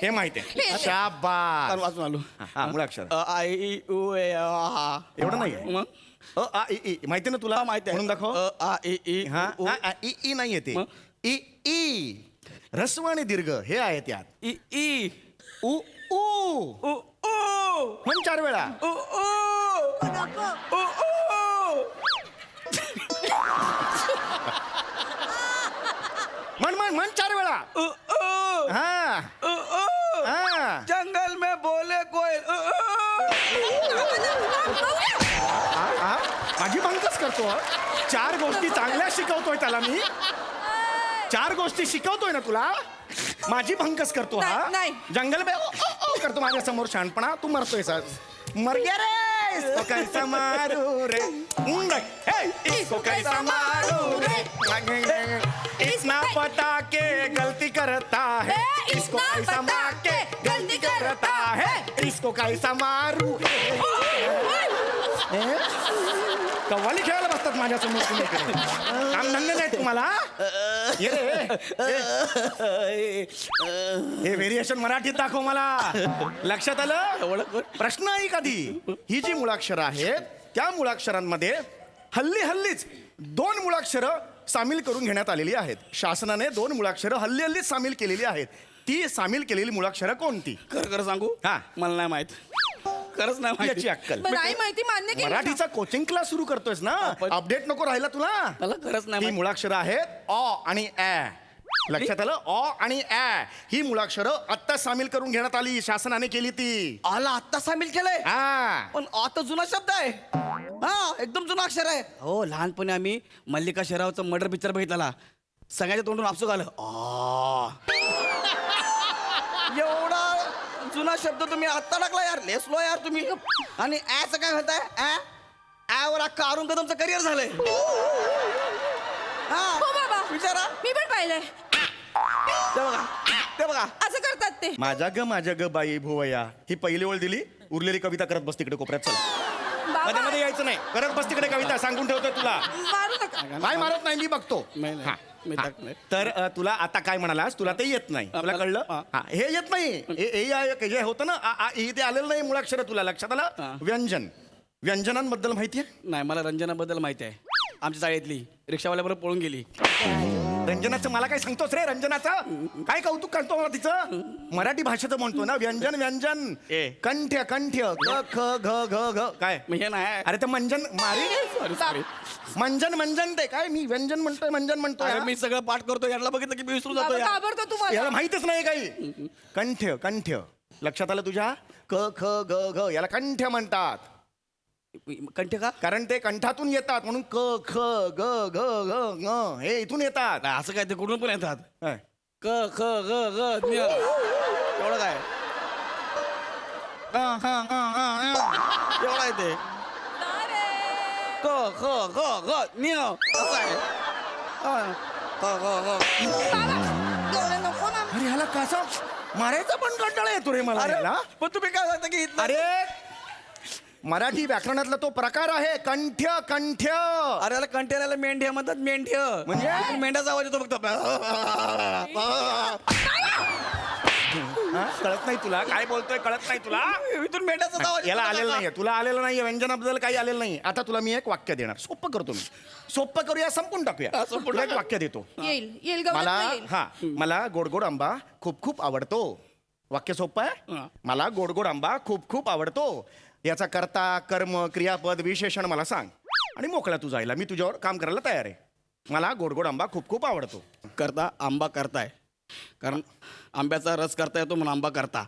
Speaker 9: हे माहिती
Speaker 6: हे
Speaker 9: आहे.
Speaker 6: येते.
Speaker 9: शाबास.
Speaker 2: वाचून आलो.
Speaker 9: हा मुळाक्षर
Speaker 2: आ इ उ ए आ.
Speaker 9: एवढं नाहीये.
Speaker 2: मग
Speaker 9: अ आ इ ई माहिती ना तुला?
Speaker 2: माहिती आहे.
Speaker 9: म्हणून दाखव.
Speaker 2: आ इ ई
Speaker 9: हा
Speaker 2: उ.
Speaker 9: ई ई नाही येते.
Speaker 2: मग?
Speaker 9: ई ई ह्रस्व आणि दीर्घ हे आहे त्यात.
Speaker 2: इ ई
Speaker 9: उ ऊ
Speaker 2: उ उ
Speaker 9: म्हण 4 वेळा.
Speaker 2: उ उ उ उ.
Speaker 9: म्हण 4 वेळा.
Speaker 2: उ उ
Speaker 9: हा
Speaker 2: उ उ.
Speaker 9: हा.
Speaker 2: जंगल में बोले कोयल. उ
Speaker 9: हा? माझी भंकच करतो. 4 गोष्टी चांगल्या शिकवतोय त्याला मी. 4 गोष्टी शिकवतोय ना तुला. माझी भंकस करतो हा.
Speaker 6: नाही.
Speaker 9: जंगल में करतो माझ्या समोर शहाणपणा. तू मरतोय आज. मर गया रे. इसको कैसा मारू रे. इसको कैसा मारू रे. इतना पता के गलती करता है. इसको कैसा मार के गलती करता है. इसको कैसा मारू. कव्वाली खेळायला बसतात माझ्या समोर तुम्ही. काम धंदे नाहीत तुम्हाला. ये रे. हे व्हेरिएशन मराठीत दाखव मला. लक्षात आलं? प्रश्न आहे कधी. ही जी मुळाक्षरं आहेत त्या मुळाक्षरांमध्ये हल्लीच 2 मुळाक्षरं सामील करून घेण्यात आलेली आहेत. शासनाने 2 मुळाक्षरं हल्लीच सामील केलेली आहेत. ती सामील केलेली मुळाक्षरं कोणती?
Speaker 2: खरं सांगू?
Speaker 9: हा.
Speaker 2: मला नाही माहित. खरंच नाही माहिती.
Speaker 9: याची अक्कल.
Speaker 6: मग नाही माहिती मान्य केली ना.
Speaker 9: मराठीचा कोचिंग क्लास सुरू करतोयस ना.
Speaker 2: पण-
Speaker 9: अपडेट नको राहिला तुला.
Speaker 2: मला खरंच नाही
Speaker 9: ही
Speaker 2: माहित.
Speaker 9: मुळाक्षरं आहेत अ आणि ऍ. लक्षात आलं? अ आणि ऍ ही मुळाक्षरं आत्ता सामील करून घेण्यात आली. शासनाने केली ती.
Speaker 2: आला आत्ता सामील केलंय.
Speaker 9: हा.
Speaker 2: पण आता जुना शब्द आहे. हा एकदम जुना अक्षर आहे. हो लहानपणी आम्ही मल्लिका शेरावचं मर्डर पिक्चर बघितला. सगळ्याच्या तोंडून आपसू आलं. एवढा जुना शब्द तुम्ही आत्ता टाकला यार. लेसलो यार तुम्ही. आणि ॲचं काय म्हणताय? ॲवर अख्खा अरुण कदमचं करिअर झालंय.
Speaker 6: हो बाबा
Speaker 2: विचारा.
Speaker 6: मी पण पाहिलंय.
Speaker 2: ते बघा.
Speaker 6: असं करतात ते.
Speaker 9: माझ्या ग बाई भुवया ही पहिली ओळ दिली. उरलेली कविता करत बस तिकडे कोपऱ्यात. चल मध्ये
Speaker 6: बाबा
Speaker 9: मध्ये यायचं नाही. करत बस तिकडे कविता. सांगून ठेवतोय तुला.
Speaker 6: मारू नका.
Speaker 9: काय मारत नाही मी बघतो.
Speaker 2: नाही, नाही.
Speaker 9: हा.
Speaker 2: मी
Speaker 9: हा.
Speaker 2: टाकलंय.
Speaker 9: तर तुला आता काय म्हणालास? तुला ते येत नाही. तुला कळलं?
Speaker 2: हा.
Speaker 9: हा. हे येत नाही. हे होतं ना आ, आ, इ, ते आलेलं नाही मुळाक्षर. तुला लक्षात आलं?
Speaker 2: हा.
Speaker 9: व्यंजन. व्यंजनांबद्दल माहितीये?
Speaker 2: नाही मला रंजनाबद्दल माहिती आहे. आमच्या शाळेतली रिक्षावाल्याबरोबर पळून गेली.
Speaker 9: रंजनाचं मला काय सांगतोस रे? रंजनाचं काय कौतुक करतो मला तिचं. मराठी भाषेचं म्हणतो ना. व्यंजन कंठ्य ग ख घ घ घ काय.
Speaker 2: मग हे नाही.
Speaker 9: अरे ते मंजन मारी.
Speaker 2: सॉरी.
Speaker 9: मंजन ते काय. मी व्यंजन म्हणतोय
Speaker 2: अरे
Speaker 9: हा?
Speaker 2: मी सगळं पाठ करतो. याला बघितलं की मी विसरून जातो
Speaker 6: बाबा
Speaker 2: यार.
Speaker 6: घाबरतो तुम्हाला.
Speaker 9: याला माहितच नाही काही. कंठ्य लक्षात आलं तुझ्या? क ख ग घ याला कंठ्य म्हणतात.
Speaker 2: कंठे का?
Speaker 9: कारण ते कंठातून येतात म्हणून क ख ग घ घ ङ हे इथून येतात.
Speaker 2: नाही, असं काय ते कुठून पण येतात.
Speaker 9: काय?
Speaker 2: क ख ग ग ज्ञ. एवढं काय एवढं आहे ते. क ख ग ग ज्ञ असं आहे. क ख ग.
Speaker 6: एवढं नको ना.
Speaker 9: अरे ह्याला कसा मारायचा पण कंटाळा येतो रे मला.
Speaker 2: अरे
Speaker 9: ह्याला.
Speaker 2: पण तुम्ही काय सांगता की इथलं-
Speaker 9: अरे मराठी व्याकरणातला तो प्रकार आहे कंठ्य.
Speaker 2: अरे याला कंटेनरला मेंढ्या म्हणतात. मेंढ्य
Speaker 9: म्हणजे?
Speaker 2: मेंढ्याचा आवाज येतो फक्त.
Speaker 9: कळत नाही तुला काय बोलतोय कळत नाही तुला
Speaker 5: इथून मेंढ्याचा आवाज
Speaker 9: याला
Speaker 5: येतो
Speaker 9: आलेलं
Speaker 5: का?
Speaker 9: नाहीये तुला आलेलं नाहीये व्यंजनाबद्दल काही आलेलं नाही आता तुला मी एक वाक्य देणार सोपं करतो मी सोपं करूया संपून टाकूया तुला एक वाक्य देतो
Speaker 6: येईल गवळण
Speaker 9: मला
Speaker 6: येईल.
Speaker 9: मला गोड गोड आंबा खूप खूप आवडतो वाक्य सोपं आहे मला गोड गोड आंबा खूप खूप आवडतो याचा कर्ता कर्म क्रियापद विशेषण मला सांग आणि मोकळा तू जायला मी तुझ्यावर काम करायला तयार आहे मला गोड गोड आंबा खूप खूप आवडतो
Speaker 5: करता आंबा करताय कारण आंब्याचा रस करता येतो म्हणून आंबा करता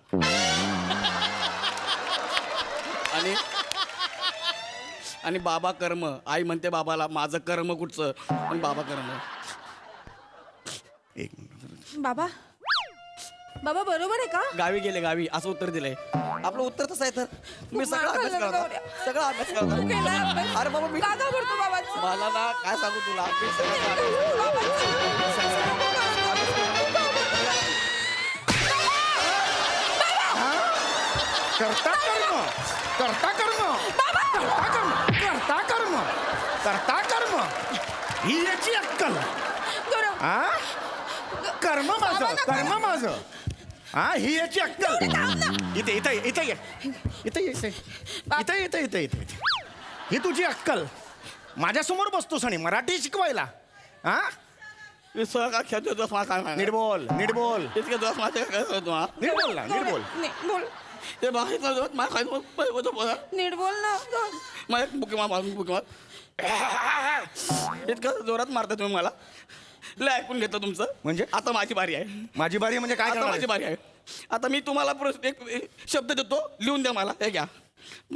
Speaker 5: आणि बाबा कर्म आई म्हणते बाबाला माझं कर्म कुठचं पण बाबा कर्म
Speaker 9: एक मिनिट
Speaker 6: बाबा बाबा बरोबर आहे का
Speaker 5: गावी गेले गावी असं उत्तर दिलंय आपलं उत्तर तसं आहे तर मी सगळा अभ्यास करता सगळा अभ्यास करता अरे बाबा मी
Speaker 6: का घाबरतो बाबांचं?
Speaker 5: मला ना काय सांगू तुला मी सगळं
Speaker 9: करता कर्म करता कर्म करता कर्म करता कर्म करता कर्म ही याची अक्कल
Speaker 6: गौरव
Speaker 9: हा कर्म माझं कर्म माझं हा ही याची अक्कल इथे इथे इथे ये इथे ये इथे इथे इथे इथे इथे इथे ही तुझी अक्कल माझ्यासमोर बसतोस आणि मराठी शिकवायला हा
Speaker 5: सगळा खेळतो तो मला काय
Speaker 9: नीट
Speaker 5: माहिती.
Speaker 9: बोल नीट बोल
Speaker 5: इतके दिवस माझ्या काय होतो हा?
Speaker 9: नीट बोल ना नीट बोल
Speaker 6: नाही, बोल
Speaker 5: ते बाहेर जाऊन मला काय होतो बोला
Speaker 6: नीट बोल ना
Speaker 5: मला बुकी मार इतकं जोरात मारता तुम्ही मला लय ऐकून घेतलं तुमचं
Speaker 9: म्हणजे?
Speaker 5: आता माझी बारी आहे
Speaker 9: माझी बारी म्हणजे काय
Speaker 5: आता
Speaker 9: करणार
Speaker 5: माझी
Speaker 9: आहेस?
Speaker 5: बारी आहे आता मी तुम्हाला एक शब्द देतो लिहून द्या मला हे घ्या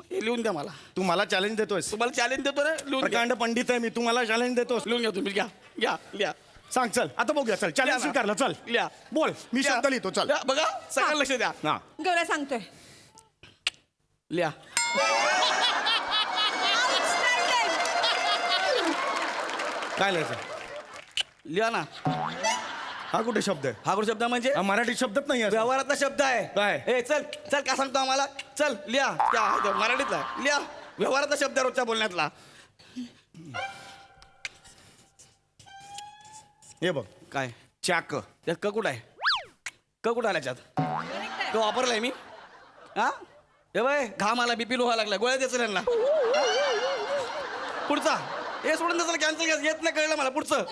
Speaker 5: हे लिहून द्या मला
Speaker 9: तू मला चॅलेंज देतोयस
Speaker 5: तुम्हाला चॅलेंज देतो रे लिहून घ्या.
Speaker 9: प्रकांड पंडित आहे मी तुम्हाला चॅलेंज देतोस
Speaker 5: लिहून घ्या तुम्ही घ्या घ्या लिहा
Speaker 9: सांग चल आता बघूया चल चॅलेंज
Speaker 5: लिहा ना.
Speaker 9: स्वीकारलं चल
Speaker 5: लिहा.
Speaker 9: बोल मी
Speaker 5: लिहा.
Speaker 9: शब्द लिहितो चल
Speaker 5: लिहा. बघा सगळं लक्ष द्या
Speaker 9: हा
Speaker 6: गौरव सांगतोय
Speaker 5: लिहा
Speaker 9: काय लिहायचं
Speaker 5: लिहा ना
Speaker 9: हा कुठे शब्द आहे
Speaker 5: हा कुठे शब्द म्हणजे
Speaker 9: हा मराठी शब्दच नाही आहे
Speaker 5: व्यवहारातला शब्द आहे
Speaker 9: काय?
Speaker 5: ए चल चल काय सांगतो आम्हाला चल लिहा त्या आहे तो, मराठीतला लिहा व्यवहारातला शब्द आहे रोजच्या बोलण्यातला
Speaker 9: हे बघ
Speaker 5: काय
Speaker 9: चाक
Speaker 5: त्यात क कुठं आहे क कुठं आला त्यात क वापरलाय मी हा हे बाय घाम आला बीपी लोहा लागला गोळ्या द्यायचं यांना पुढचा हे सोडून द्यायचं कॅन्सल येत नाही कळलं मला पुढचं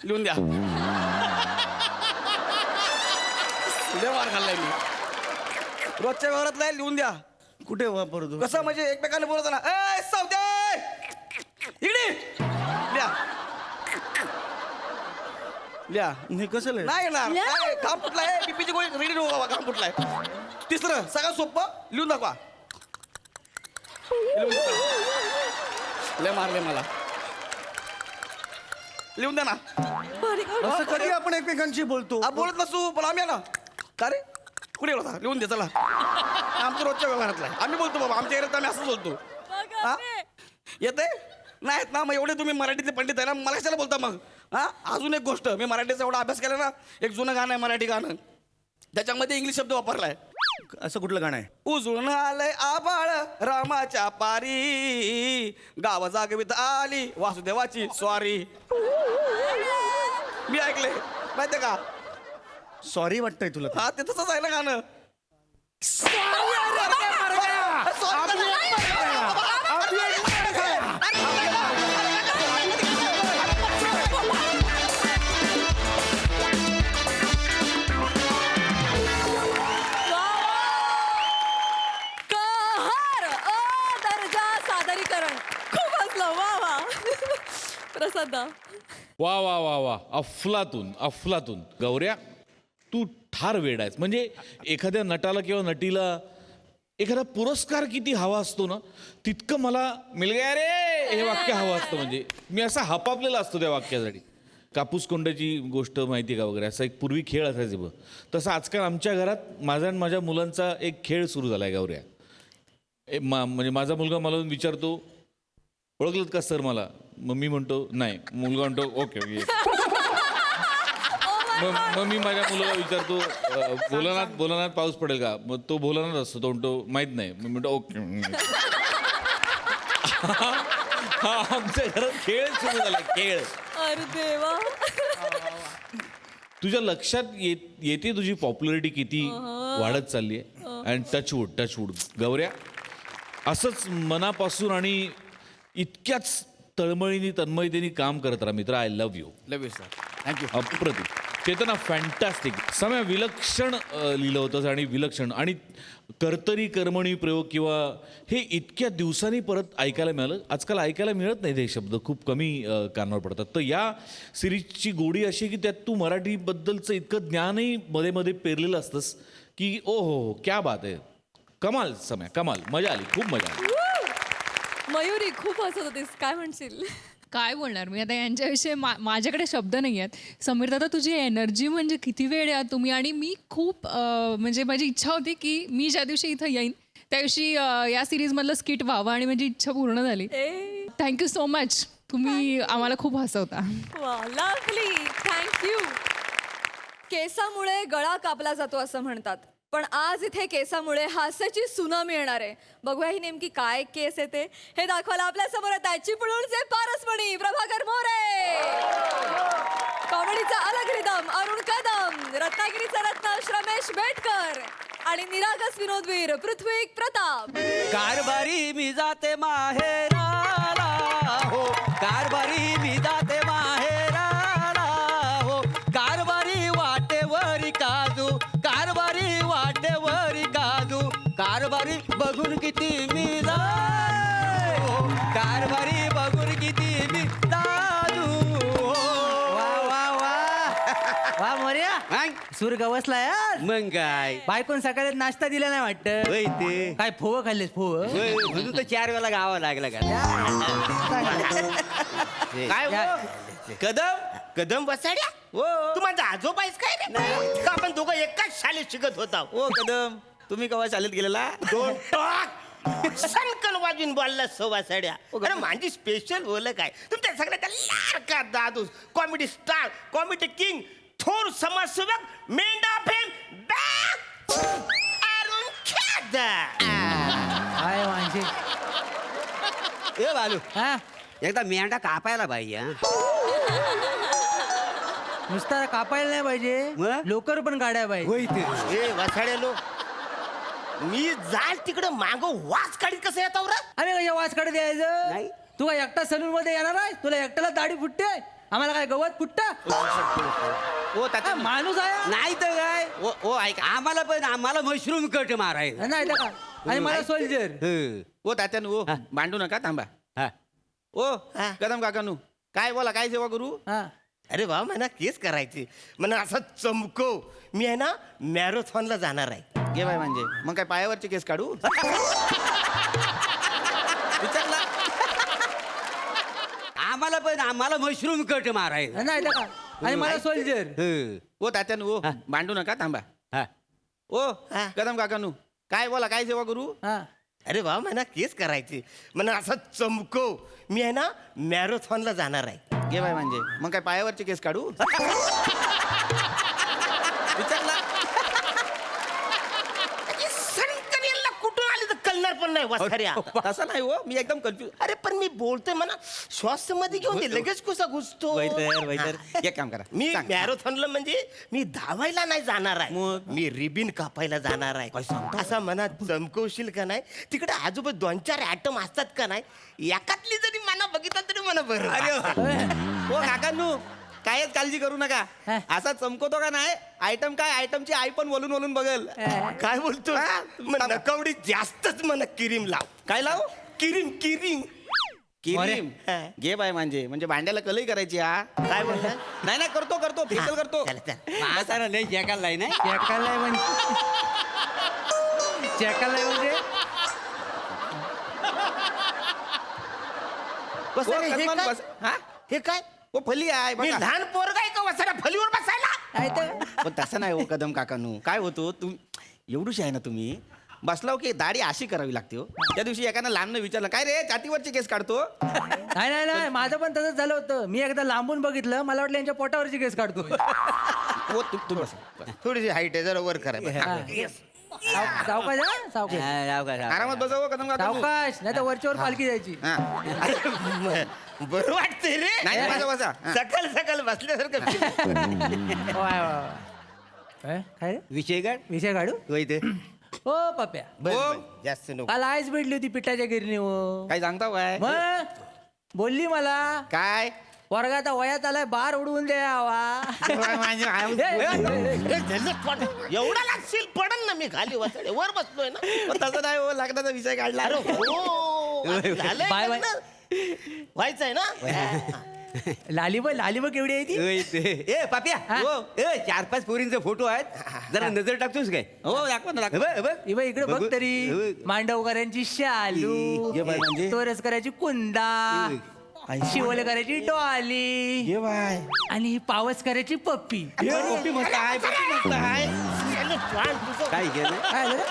Speaker 5: लिहून द्या लय मार खाल्लाय मी रोजच्या व्यवहारातला आहे, लिहून द्या
Speaker 9: कुठे वापरतो
Speaker 5: कसं म्हणजे एकमेकांना बोलत ना ए सावते इकडे लिहा लिहा
Speaker 9: हे कसं लिहायचं?
Speaker 5: नाही येणार काय, घाम फुटलाय बीपीची गोळी रेडी नको बाबा घाम फुटलाय तिसरं सगळं सोपं लिहून दाखवा लिहून दाखवा. लय मारले मला लिहून द्या ना
Speaker 9: असं कधी आपण एकमेकांशी बोलतो
Speaker 5: हा बोलत नसू पण आम्ही आहे ना का रे कुठे होता लिहून दे चला आमच्या रोजच्या व्यवहारातला आहे. आम्ही बोलतो बाबा आमच्या एरियात आम्ही असं बोलतो हा येते नाहीत ना मग एवढे तुम्ही मराठीतले पंडित आहे ना मला कशाला बोलता मग हा अजून एक गोष्ट मी मराठीचा एवढा अभ्यास केला ना एक जुनं गाणं आहे मराठी गाणं त्याच्यामध्ये इंग्लिश शब्द वापरलाय
Speaker 9: असं कुठलं गाणं आहे
Speaker 5: उजळून आलंय आबाळ रामाच्या पारी गाव जागवित आली वासुदेवाची स्वारी मी ऐकले माहितीये का
Speaker 9: सॉरी वाटतंय तुला ते.
Speaker 5: हा ते तसंच आहे ना गाणं
Speaker 1: कहर दर्जा सादरीकरण खूप हसलं वा वा प्रसाद
Speaker 10: वा वा वा वा अफलातून अफलातून गौऱ्या तू ठार वेड आहेस म्हणजे एखाद्या नटाला किंवा नटीला एखादा पुरस्कार किती हवा असतो ना तितकं मला मिल गया रे हे वाक्य हवं असतं म्हणजे मी असा हपापलेला असतो त्या वाक्यासाठी कापूस कोंड्याची गोष्ट माहिती का वगैरे असा एक पूर्वी खेळ असायचे बघ तसं आजकाल आमच्या घरात माझा आणि माझ्या मुलांचा एक खेळ सुरू झाला आहे गौऱ्या म्हणजे माझा मुलगा मला येऊन विचारतो ओळखलत का सर मला मग मी म्हणतो नाही मुलगा म्हणतो ओके ओके मग मी माझ्या मुलाला विचारतो भोलानाथ पाऊस पडेल का मग तो भोलानाथ असतो तो म्हणतो माहित नाही मग म्हणतो ओके हा आमच्या घरात खेळ सुरू झाला खेळ
Speaker 1: अरे देवा
Speaker 10: तुझ्या लक्षात येते तुझी पॉप्युलरिटी किती वाढत चालली आहे. अँड टचवूड गौऱ्या, असंच मनापासून आणि इतक्याच तळमळीने तन्मयतेने काम करत राहा मित्र. I love you.
Speaker 2: Love you sir. Thank you.
Speaker 10: अप्रतिम. चेतना फॅन्टॅस्टिक. समय विलक्षण लिहिलं होतंस आणि विलक्षण आणि कर्तरी कर्मणी प्रयोग किंवा हे इतक्या दिवसांनी परत ऐकायला मिळालं. आजकाल ऐकायला मिळत नाही हे शब्द, खूप कमी कानावर पडतात. तर या सिरीजची गोडी अशी की त्यात तू मराठीबद्दलचं इतकं ज्ञानही मध्ये मध्ये पेरलेलं असतंस की ओ हो क्या बात आहे. कमाल समय, कमाल. मजा आली, खूप मजा आली.
Speaker 1: मयुरी खूप हसत होतीस, काय म्हणशील?
Speaker 11: काय बोलणार मी आता यांच्याविषयी माझ्याकडे शब्द नाही आहेत. समीर दादा, तुझी एनर्जी म्हणजे किती वेळ या तुम्ही. आणि मी खूप म्हणजे माझी इच्छा होती की मी ज्या दिवशी इथं येईन त्या दिवशी या सिरीजमधलं स्किट व्हावं आणि माझी इच्छा पूर्ण झाली. Thank you so much. तुम्ही आम्हाला खूप हसवता.
Speaker 1: Lovely, thank you. केसामुळे गळा कापला जातो असं म्हणतात, पण आज इथे केसामुळे हास्याची सुनामी येणार आहे. बघूया ही नेमकी काय केस येते हे दाखवायला आपल्या समोर आहेत चिपळूणचे पारसमणी प्रभाकर मोरे, कॉमेडीचा अलग रिदम अरुण कदम, रत्नागिरीचा रत्न श्रमेश बेटकर आणि निरागस विनोदवीर पृथ्वी प्रताप.
Speaker 12: कारभारी मी जाते माहेराला हो, कारभारी मी जाते माहेराला हो, कारभारी वाटेवरी काजू, कारभारी वाटेवरी काजू, कारभारी बघून किती मी जाय हो, कारभारी बघून किती मी जाजू. वा वा वा वा मोर्या, सूर गवसला यार. मग काय बायकोन सकाळी नाश्ता दिला नाही वाटत. होय ते काय फोव खाल्लेस फोव म्हणून तर 4 वेळा गावा लागला का.
Speaker 5: काय हो? कदम बसाड्या
Speaker 2: हो.
Speaker 5: तू माझा आजोबा आहेस काय रे? का आपण दोघं एकाच शाळेत शिकत होता.
Speaker 2: ओ कदम, तुम्ही केव्हा शाळेत गेलेला?
Speaker 5: दोन टॉक सनकन वाजून बोलला सवासाड्या. अरे माझी स्पेशल बोल काय तुमच्या सगळ्याचा लाडका दादूस, कॉमेडी स्टार, कॉमेडी किंग, थोर समाजसेवक, मेंढा फेम अरुण खेदार.
Speaker 12: काय म्हणजे ए बालू हा एकदा मेंढा कापायला पाहिजे. नुसता कापायला नाही पाहिजे, लोकर पण काढायला पाहिजे.
Speaker 5: ए वासाड्या लो, मी जाल तिकडे माग वाच काढीत कसं येतो रे?
Speaker 12: अरे कशा वाच काढत यायचं नाही. तू काय एकटा सलून मध्ये येणार आहे? तुला एकट्याला दाढी फुटते, आम्हाला काय गवत फुटत?
Speaker 2: ओ तात्या,
Speaker 12: माणूस आहे नाही तर काय.
Speaker 2: ओ ऐक,
Speaker 12: आम्हाला मशरूम कट मारायचं नाही तर काय. आणि मला सोल्जर.
Speaker 2: ओ तात्यानु, ओ भांडू नका, थांबा. ओ कदम काकानू, काय बोला, काय सेवा करू?
Speaker 5: अरे वा, मला केस करायचे, मला असं चमकव. मी आहे ना मॅरेथॉनला जाणार आहे.
Speaker 2: घे बाय, म्हणजे मग काय पायावरचे केस काढू? विचारला
Speaker 12: आम्हाला मशरूम कट मारायचं नाही तर काय. आणि मला सोल्जर.
Speaker 2: ओ तात्यानु, ओ भांडू नका, थांबा. ओ कदम काकानू, काय बोला, काय सेवा करू?
Speaker 5: अरे वा, मला केस करायचे, मला असं चमकव. मी आहे ना मॅरेथॉनला जाणार आहे.
Speaker 2: घे बाय, म्हणजे मग काय पायावरचे केस काढू? विचारला
Speaker 5: सनकनेला कुठून आली तर कळणार पण नाही वासाड्या.
Speaker 2: तसं नाही हो, मी एकदम कन्फ्युज.
Speaker 5: अरे पण मी बोलतोय म्हणा श्वास मध्ये घेऊन दे, लगेच कसा घुसतो.
Speaker 2: वैतर एक काम करा,
Speaker 5: मी
Speaker 2: सांग.
Speaker 5: मॅरेथॉनला म्हणजे मी धावायला नाही जाणार आहे,
Speaker 2: मग?
Speaker 5: मी रिबिन कापायला जाणार आहे. असा मनात चमकवशील का नाही? तिकडे आजोबा 2-4 ऍटम असतात का नाही, एकातली जरी मना बघितलं तरी मला बरं.
Speaker 2: ओ काकांनू, कायच काळजी करू नका. असा चमकवतो का नाही, आयटम काय, आयटमची आई पण बोलून बोलून बघल.
Speaker 5: काय बोलतो? नकवडी जास्तच मला क्रीम लाव.
Speaker 2: काय लाव?
Speaker 5: Cream cream
Speaker 2: cream. घे बाय, म्हणजे भांड्याला कलई करायची. हा
Speaker 5: काय बोलला?
Speaker 2: नाही करतो फेकल करतो.
Speaker 12: म्हातारा लय चेकाला नाही. चेकाला म्हणजे चेकाला म्हणजे
Speaker 5: बस रे, हे काय?
Speaker 2: बस. हा?
Speaker 5: हे काय?
Speaker 2: ओ फली आहे
Speaker 5: मी
Speaker 2: बघा.
Speaker 5: लहान पोरगा आहे का वसाऱ्या फलीवर बसायला?
Speaker 2: पण तसं नाही हो कदम काकानू. काय होतो, तुम्ही एवढूशी आहे ना, तुम्ही बसलाव की दाढी अशी करावी लागते हो. त्या दिवशी एकानं लांबनं विचारलं, काय रे छातीवरचे केस काढतो?
Speaker 12: नाही माझं पण तसंच झालं होतं. मी एकदा लांबून बघितलं, मला वाटलं यांच्या पोटावरची केस काढतो.
Speaker 2: हो तुम्ही बसा.
Speaker 5: थोडीशी हाईट आहे, जरा वर करा.
Speaker 12: सावकाश
Speaker 2: आरामात बसावं कदम काका तू.
Speaker 12: सावकाश नाही तर वरच्यावर पालखी जायची
Speaker 2: हा.
Speaker 5: बरं वाटतंय रे
Speaker 2: नाही बसा बसा हा.
Speaker 5: सकाळ सकाळ बसल्यासारखं
Speaker 12: काय रे?
Speaker 5: विषय काढ
Speaker 12: विषय काढू
Speaker 5: तो इथे
Speaker 12: हो पप्या
Speaker 5: जास्त नको
Speaker 12: काल आईच भेटली होती पिठाच्या गिरणी हो
Speaker 2: काय सांगता काय
Speaker 12: मग बोलली मला
Speaker 2: काय
Speaker 12: वर्गात वयात आलाय बार उडवून द्यावा
Speaker 5: एवढा लागशील पडन ना मी खाली वाचडे वर बसलोय ना
Speaker 2: पण तसं नाही हो लग्नाचा विषय काढला
Speaker 5: अरे हो झालंय
Speaker 12: बाय, बाय.
Speaker 5: लग्न. व्हायचंय ना
Speaker 12: लालीब केवढी आहे ती
Speaker 5: ए पाप्या
Speaker 12: हो.
Speaker 5: 4-5 पोरींचे फोटो आहेत जरा नजर टाकतोस काय
Speaker 2: हो दाखवा ना दाखवा.
Speaker 12: ही बाई इकडे बघ
Speaker 5: बघू.
Speaker 12: तरी
Speaker 5: बघ.
Speaker 12: मांडवकरांची शालू
Speaker 2: ये बाई म्हणजे?
Speaker 12: तोरसकरांची कुंदा शिवलकरांची डॉली
Speaker 2: ये बाय
Speaker 12: आणि ही पावसकरांची पप्पी
Speaker 2: पप्पी मस्त आहे पप्पी मस्त आहे
Speaker 5: काय केलं
Speaker 12: काय झालं?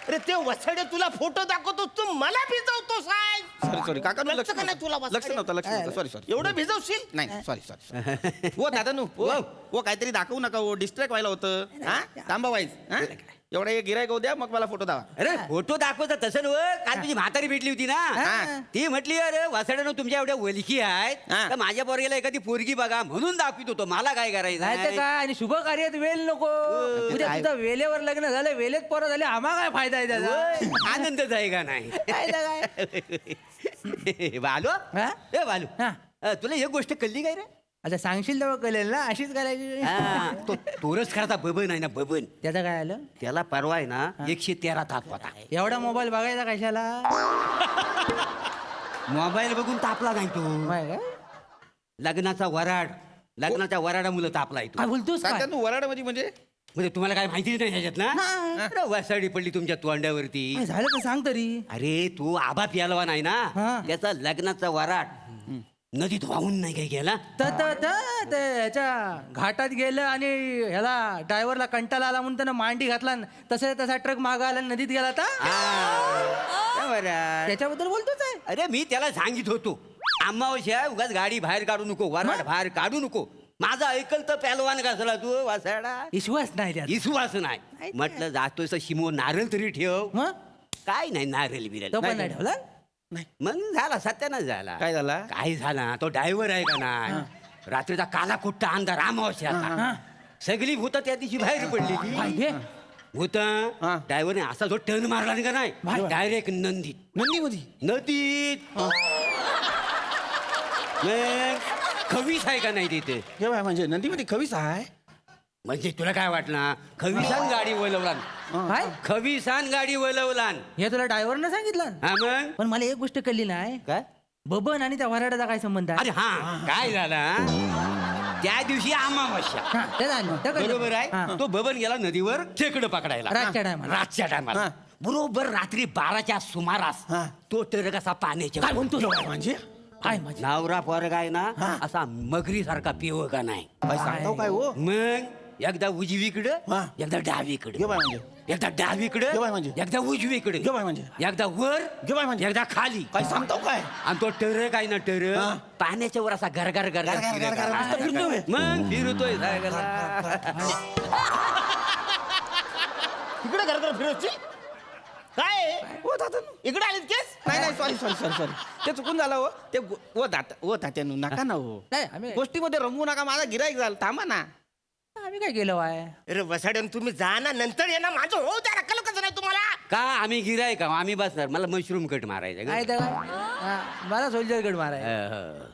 Speaker 5: अरे ते वसडे तुला फोटो दाखवतो तू मला भिजवतो साहेब
Speaker 2: सॉरी काका
Speaker 5: कळतं
Speaker 2: लक्ष
Speaker 5: का नाही तुला
Speaker 2: नव्हतं.
Speaker 5: वसडे?
Speaker 2: लक्ष नव्हतं सॉरी
Speaker 5: एवढं भिजवशील
Speaker 2: नाही सॉरी हो दादा नु हो काहीतरी दाखवू नका हो डिस्ट्रॅक्ट व्हायला होतं हा थांबा वाईज हा एवढा एक गिरायक होऊ द्या मग मला फोटो दावा
Speaker 12: अरे फोटो दाखवता तसं नव काल तुझी म्हातारी भेटली होती ना ती म्हटली अरे वासड्यानं तुमच्या एवढ्या वलकी आहेत
Speaker 2: हा.
Speaker 12: तर माझ्या पोरगेला एखादी पोरगी बघा म्हणून दाखवित होतो मला काय करायचं
Speaker 8: नाही काय आणि शुभ कार्यात वेल नको उद्या तुझं वेलेवर लग्न झालं वेलेत पोरं झाले आम्हाला काय फायदा आहे त्याचा
Speaker 12: आनंदच आहे का नाही बालू
Speaker 8: हा?
Speaker 12: ए बालू
Speaker 8: हा.
Speaker 12: तुला एक गोष्ट कळली काय रे
Speaker 8: आता सांगशील तेव्हा कळेल ना अशीच करायची
Speaker 12: तो तोरच खराचा बबन आहे ना बबन
Speaker 8: त्याचं काय आलं
Speaker 12: त्याला परवा आहे ना 113 ताप होता
Speaker 8: एवढा मोबाईल बघायचा कशाला
Speaker 12: मोबाईल बघून तापला नाही तो
Speaker 8: माय काय
Speaker 12: लग्नाचा लग्नाच्या वराडामुळे तापलाय तो
Speaker 8: काय बोलतोस काय
Speaker 2: तात्या वराड म्हणजे
Speaker 12: म्हणजे तुम्हाला काय माहितीच नाही ह्याच्यात ना अरे वसाडी पडली तुमच्या तोंडावरती
Speaker 8: काय झालं तर सांग तरी
Speaker 12: अरे तू आबा प्यालवा नाही
Speaker 8: हा.
Speaker 12: ना त्याचा लग्नाचा वराड नदीत वाहून नाही काय गेला
Speaker 8: ते ह्याच्या घाटात गेलं आणि ह्याला ड्रायव्हरला कंटाळा आला म्हणून त्यानं मांडी घातला तसा ट्रक मागा आला नदीत गेला तर त्याच्याबद्दल बोलतोच आहे
Speaker 12: अरे मी त्याला सांगित होतो अमावस्या उगाच गाडी बाहेर काढू नको वराड बाहेर काढू नको माझा ऐकल तर पॅलवान घासला तू वासाडा
Speaker 8: विश्वास नाही त्यात.
Speaker 12: विश्वास नाही म्हटलं जातोय शिमो नारळ तरी ठेव
Speaker 8: मग
Speaker 12: काय नाही नारळ बिरल
Speaker 8: तो पण नाही ठेवला
Speaker 12: मग झाला सत्यानाच झाला
Speaker 2: काय झाला
Speaker 12: काय झाला तो ड्रायव्हर आहे का नाही रात्रीचा काला कुट्टा अंधार अमावस्या सगळी भूत त्या दिवशी बाहेर पडली
Speaker 8: काय हे?
Speaker 12: भूत ड्रायव्हरने असा जो टर्न मारला का नाही डायरेक्ट नंदीत नदीत मग खवीस आहे का नाही तिथे
Speaker 2: हे बाय म्हणजे नदीमध्ये खवीस आहे
Speaker 12: म्हणजे तुला काय वाटलं खवीसान गाडी वळवलान
Speaker 8: काय
Speaker 12: खवीसान गाडी वळवलान
Speaker 8: हे तुला ड्रायव्हरनं सांगितलं
Speaker 12: हा मग
Speaker 8: पण मला एक गोष्ट कळली नाही
Speaker 12: काय
Speaker 8: बबन आणि त्या वराडाचा काय संबंध आहे
Speaker 12: अरे हा काय झाला त्या दिवशी अमावस्या
Speaker 8: हा, ते झालं, ते कळलं.
Speaker 12: बरोबर
Speaker 8: हा.
Speaker 12: आहे तो बबन गेला नदीवर खेकडं पकडायला
Speaker 8: रातच्या टायमाला.
Speaker 12: रातच्या टायमाला बरोबर रात्री 12च्या सुमारास तो टरक असा पाण्याच्या
Speaker 8: काय म्हणतो
Speaker 2: म्हणजे
Speaker 8: काय माझी
Speaker 12: नवरा पोरग आहे ना असा मगरी सारखा पिव का नाही
Speaker 2: काय सांगताव काय हो
Speaker 12: मग एकदा उजवीकडं एकदा डावीकडे
Speaker 2: घे बाय म्हणजे
Speaker 12: एकदा डावीकडे
Speaker 2: घे बाय म्हणजे.
Speaker 12: एकदा उजवीकडे
Speaker 2: घे बाय म्हणजे.
Speaker 12: एकदा वर
Speaker 2: घे बाय म्हणजे.
Speaker 12: एकदा खाली
Speaker 2: काय सांगताव काय
Speaker 12: आणि तो टरक आहे ना टरक पाण्याच्या वर असा गरगर
Speaker 2: गरगर, गरगर, नुसतं फिरतोय.
Speaker 12: मग फिरतोय सायकलला.
Speaker 5: इकडे घर फिरवशील काय
Speaker 2: हो दादा
Speaker 5: इकडे आलीत केस
Speaker 2: नाही सॉरी ते चुकून झालं हो ते ओ तात्यानू नका ना हो
Speaker 8: नाही आम्ही
Speaker 2: गोष्टीमध्ये रमवू नका माझा गिराईक झाला थांबा ना
Speaker 8: आम्ही काय केलं वाय
Speaker 5: अरे वसाड्यान तुम्ही जा ना नंतर ये ना माझं हो त्या रक्कल कसं नाही तुम्हाला
Speaker 12: का आम्ही गिराय का आम्ही बसणार मला मशरूम कट मारायचं
Speaker 8: काय तर काय हा, मला सोल्जर गड माराय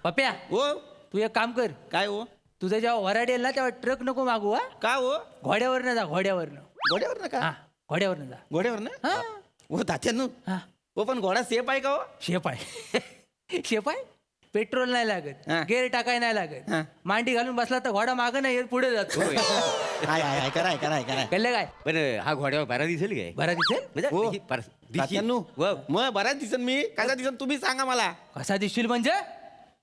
Speaker 8: पप्या
Speaker 2: हो
Speaker 8: तू एक काम कर
Speaker 2: काय हो
Speaker 8: तुझं जेव्हा वराड येईल ना तेव्हा ट्रक नको मागू हा
Speaker 2: का हो
Speaker 8: घोड्यावरनं जा घोड्यावरनं
Speaker 2: घोड्यावर नका
Speaker 8: हा घोड्यावरनं जा
Speaker 2: घोड्यावर ना
Speaker 8: हा
Speaker 2: हो तात्यानू
Speaker 8: हा
Speaker 2: हो पण घोडा सेफ आहे का हो
Speaker 8: शेप आहे शेप आहे पेट्रोल नाही लागत
Speaker 2: हा.
Speaker 8: गेअर टाकाय नाही लागत
Speaker 2: हा.
Speaker 8: मांडी घालून बसला तर घोडा मागं नाही येत, पुढे जातो
Speaker 2: आहे कराय
Speaker 8: कळलं काय
Speaker 12: पण हा घोड्यावर बरा दिसेल काय
Speaker 8: बरं दिसेल
Speaker 12: म्हणजे
Speaker 2: हो.
Speaker 12: दिसेल.
Speaker 2: तात्यानू
Speaker 12: व-
Speaker 2: मग बऱ्याच दिसन मी कसा दिसन तुम्ही सांगा मला
Speaker 8: कसा दिसशील म्हणजे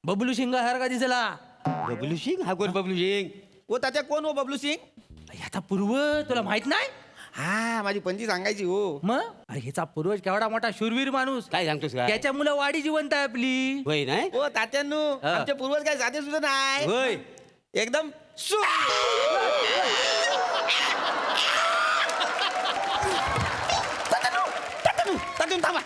Speaker 8: बबलू शिंगासारखा दिसला
Speaker 12: बबलू सिंग हा कोण बबलू सिंग
Speaker 2: हो तात्या कोण हो बबलू सिंग
Speaker 8: आता पूर्व तुला माहित नाही
Speaker 2: हा माझी पंची सांगायची हो
Speaker 8: मग अरे ह्याचा पूर्वज केवढा मोठा शूरवीर माणूस
Speaker 12: काय सांगतोस का
Speaker 8: त्याच्या मुलं वाडी जिवंत आहे आपली
Speaker 12: होय नाही
Speaker 2: हो तात्यानू
Speaker 12: हा.
Speaker 2: आमचे पूर्वज काय साधे सुद्धा नाही
Speaker 12: होय
Speaker 2: एकदम देऊन थांबा.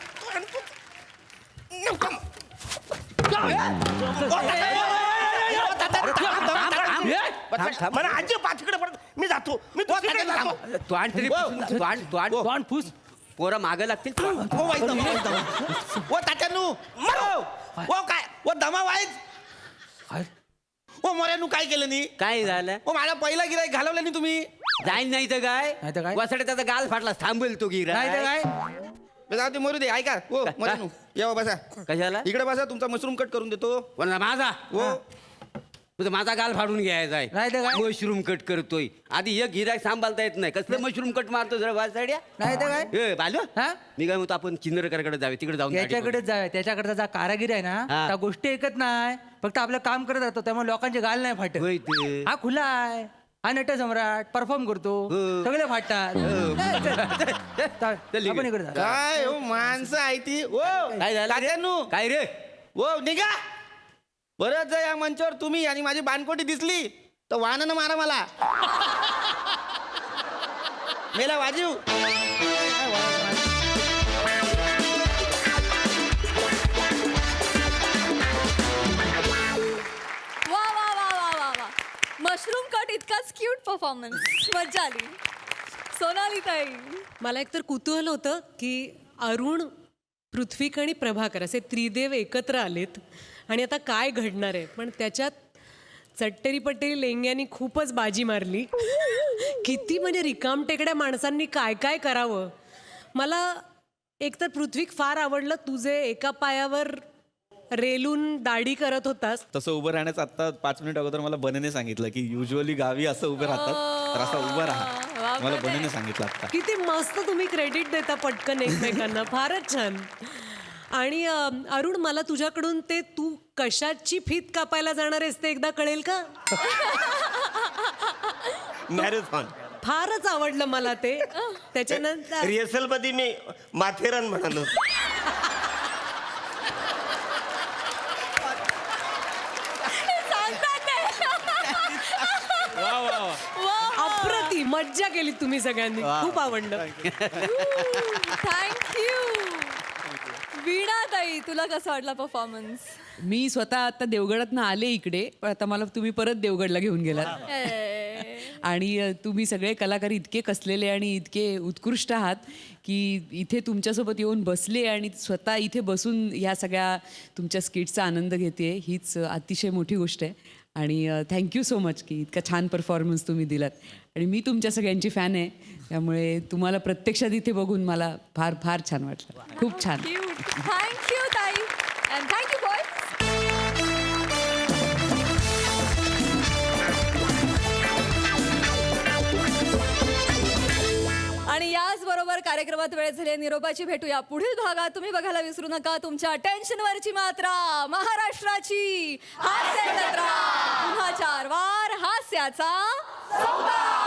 Speaker 7: मला आजी पाठीकडे पडत मी जातो मी दुसरीकडे जातो.
Speaker 12: तोंड तरी तोंड फुस पोरं मागं लागतील
Speaker 2: ओ तात्यानू मरो ओ काय ओ दमा वाईज ओ मोऱ्यानू काय केलं नी
Speaker 12: काय झालं
Speaker 2: ओ मला पहिला गिराईक घालवलं नाही तुम्ही
Speaker 12: जाईल नाही तर काय वसाडे त्याचा गाल फाटला थांबेल तो गिरा
Speaker 2: नाही तर काय जाऊ दे मरू दे ऐका ओ मोऱ्यानू या बसा
Speaker 12: कशाला
Speaker 2: इकडे बसा तुमचा मशरूम कट करून देतो
Speaker 12: कोणाला माझा
Speaker 2: ओ
Speaker 12: तुझा माझा गाल फाडून घ्यायचा आहे मशरूम कट करतोय आधी एक गिराक सांभाळता येत नाही कसलं मशरूम कट मारतो जरा वासाड्या
Speaker 13: नाही तर काय
Speaker 12: ए बालू मी काय म्हणतो आपण चिंदरकरकडे जावे तिकडे जाऊन
Speaker 13: त्याच्याकडेच जाऊया त्याच्याकडचा जा कारागीर आहे ना
Speaker 12: हा.
Speaker 13: त्या गोष्टी ऐकत नाही फक्त आपलं काम करत राहतो त्यामुळे लोकांचे गाल नाही फाटत
Speaker 12: होय ते.
Speaker 13: हा खुला आहे हा नट सम्राट परफॉर्म करतो सगळे फाटतात
Speaker 12: चल,
Speaker 13: आपण इकडे जाऊ.
Speaker 2: काय हो माणसं आहे ती ओ
Speaker 12: काय झालं रे?
Speaker 2: तात्यानू
Speaker 12: काय रे
Speaker 2: ओ निघा बरंच जर या मंचावर तुम्ही आणि माझी बानकोटी दिसली तर वाहनानं मारा मला मेला वाजीव
Speaker 1: वा वा वा वा वा वा मशरूम कट इतकाच क्यूट परफॉर्मन्स मज्जा आली. सोनाली ताई
Speaker 8: मला एकतर कुतूहल होतं की अरुण पृथ्वीक आणि प्रभाकर असे त्रिदेव एकत्र आलेत आणि आता काय घडणार आहे पण त्याच्यात चट्टेरी पट्टेरी लेंग्यांनी खूपच बाजी मारली किती म्हणजे रिकामटेकड्या माणसांनी काय काय करावं. मला एकतर पृथ्वीक फार आवडलं तुझे एका पायावर रेलून दाढी करत होतास.
Speaker 5: तसं उभं राहण्याचं आता 5 मिनिट अगोदर मला बनेने सांगितलं की युजली गावी असं उभं राहतात तर असं उभं राहा मला बनेने सांगितलं आता
Speaker 8: किती मस्त तुम्ही क्रेडिट देता पटकन एकमेकांना फारच छान. आणि अरुण मला तुझ्याकडून ते तू कशाची फीत कापायला जाणार आहेस ते एकदा कळेल का.
Speaker 7: मॅरेथॉन
Speaker 8: फारच आवडलं मला ते. त्याच्यानंतर
Speaker 7: रिहर्सल मध्ये मी माथेरान म्हणालो.
Speaker 8: अप्रतिम मज्जा केली तुम्ही सगळ्यांनी खूप आवडलं.
Speaker 1: थँक्यू. वीणा ताई तुला कसा वाटला परफॉर्मन्स.
Speaker 14: मी स्वतः आता देवगडातनं आले इकडे पण आता मला तुम्ही परत देवगडला घेऊन गेलात आणि तुम्ही सगळे कलाकार इतके कसलेले आणि इतके उत्कृष्ट आहात की इथे तुमच्यासोबत येऊन बसले आणि स्वतः इथे बसून ह्या सगळ्या तुमच्या स्किट्सचा आनंद घेते हीच अतिशय मोठी गोष्ट आहे. आणि थँक्यू सो मच की इतका छान परफॉर्मन्स तुम्ही दिलात आणि मी तुमच्या सगळ्यांची फॅन आहे त्यामुळे तुम्हाला प्रत्यक्षात इथे बघून मला फार फार छान वाटलं. खूप छान.
Speaker 1: थँक्यू ताई अँड थँक्यू बॉय. आणि याचबरोबर कार्यक्रमात वेळ झाली निरोपाची. भेटूया पुढील भागात. तुम्ही बघायला विसरू नका तुमच्या टेन्शनवरची मात्रा महाराष्ट्राची हास्य जत्रा. पुन्हा 4 वार हास्याचा संवाद.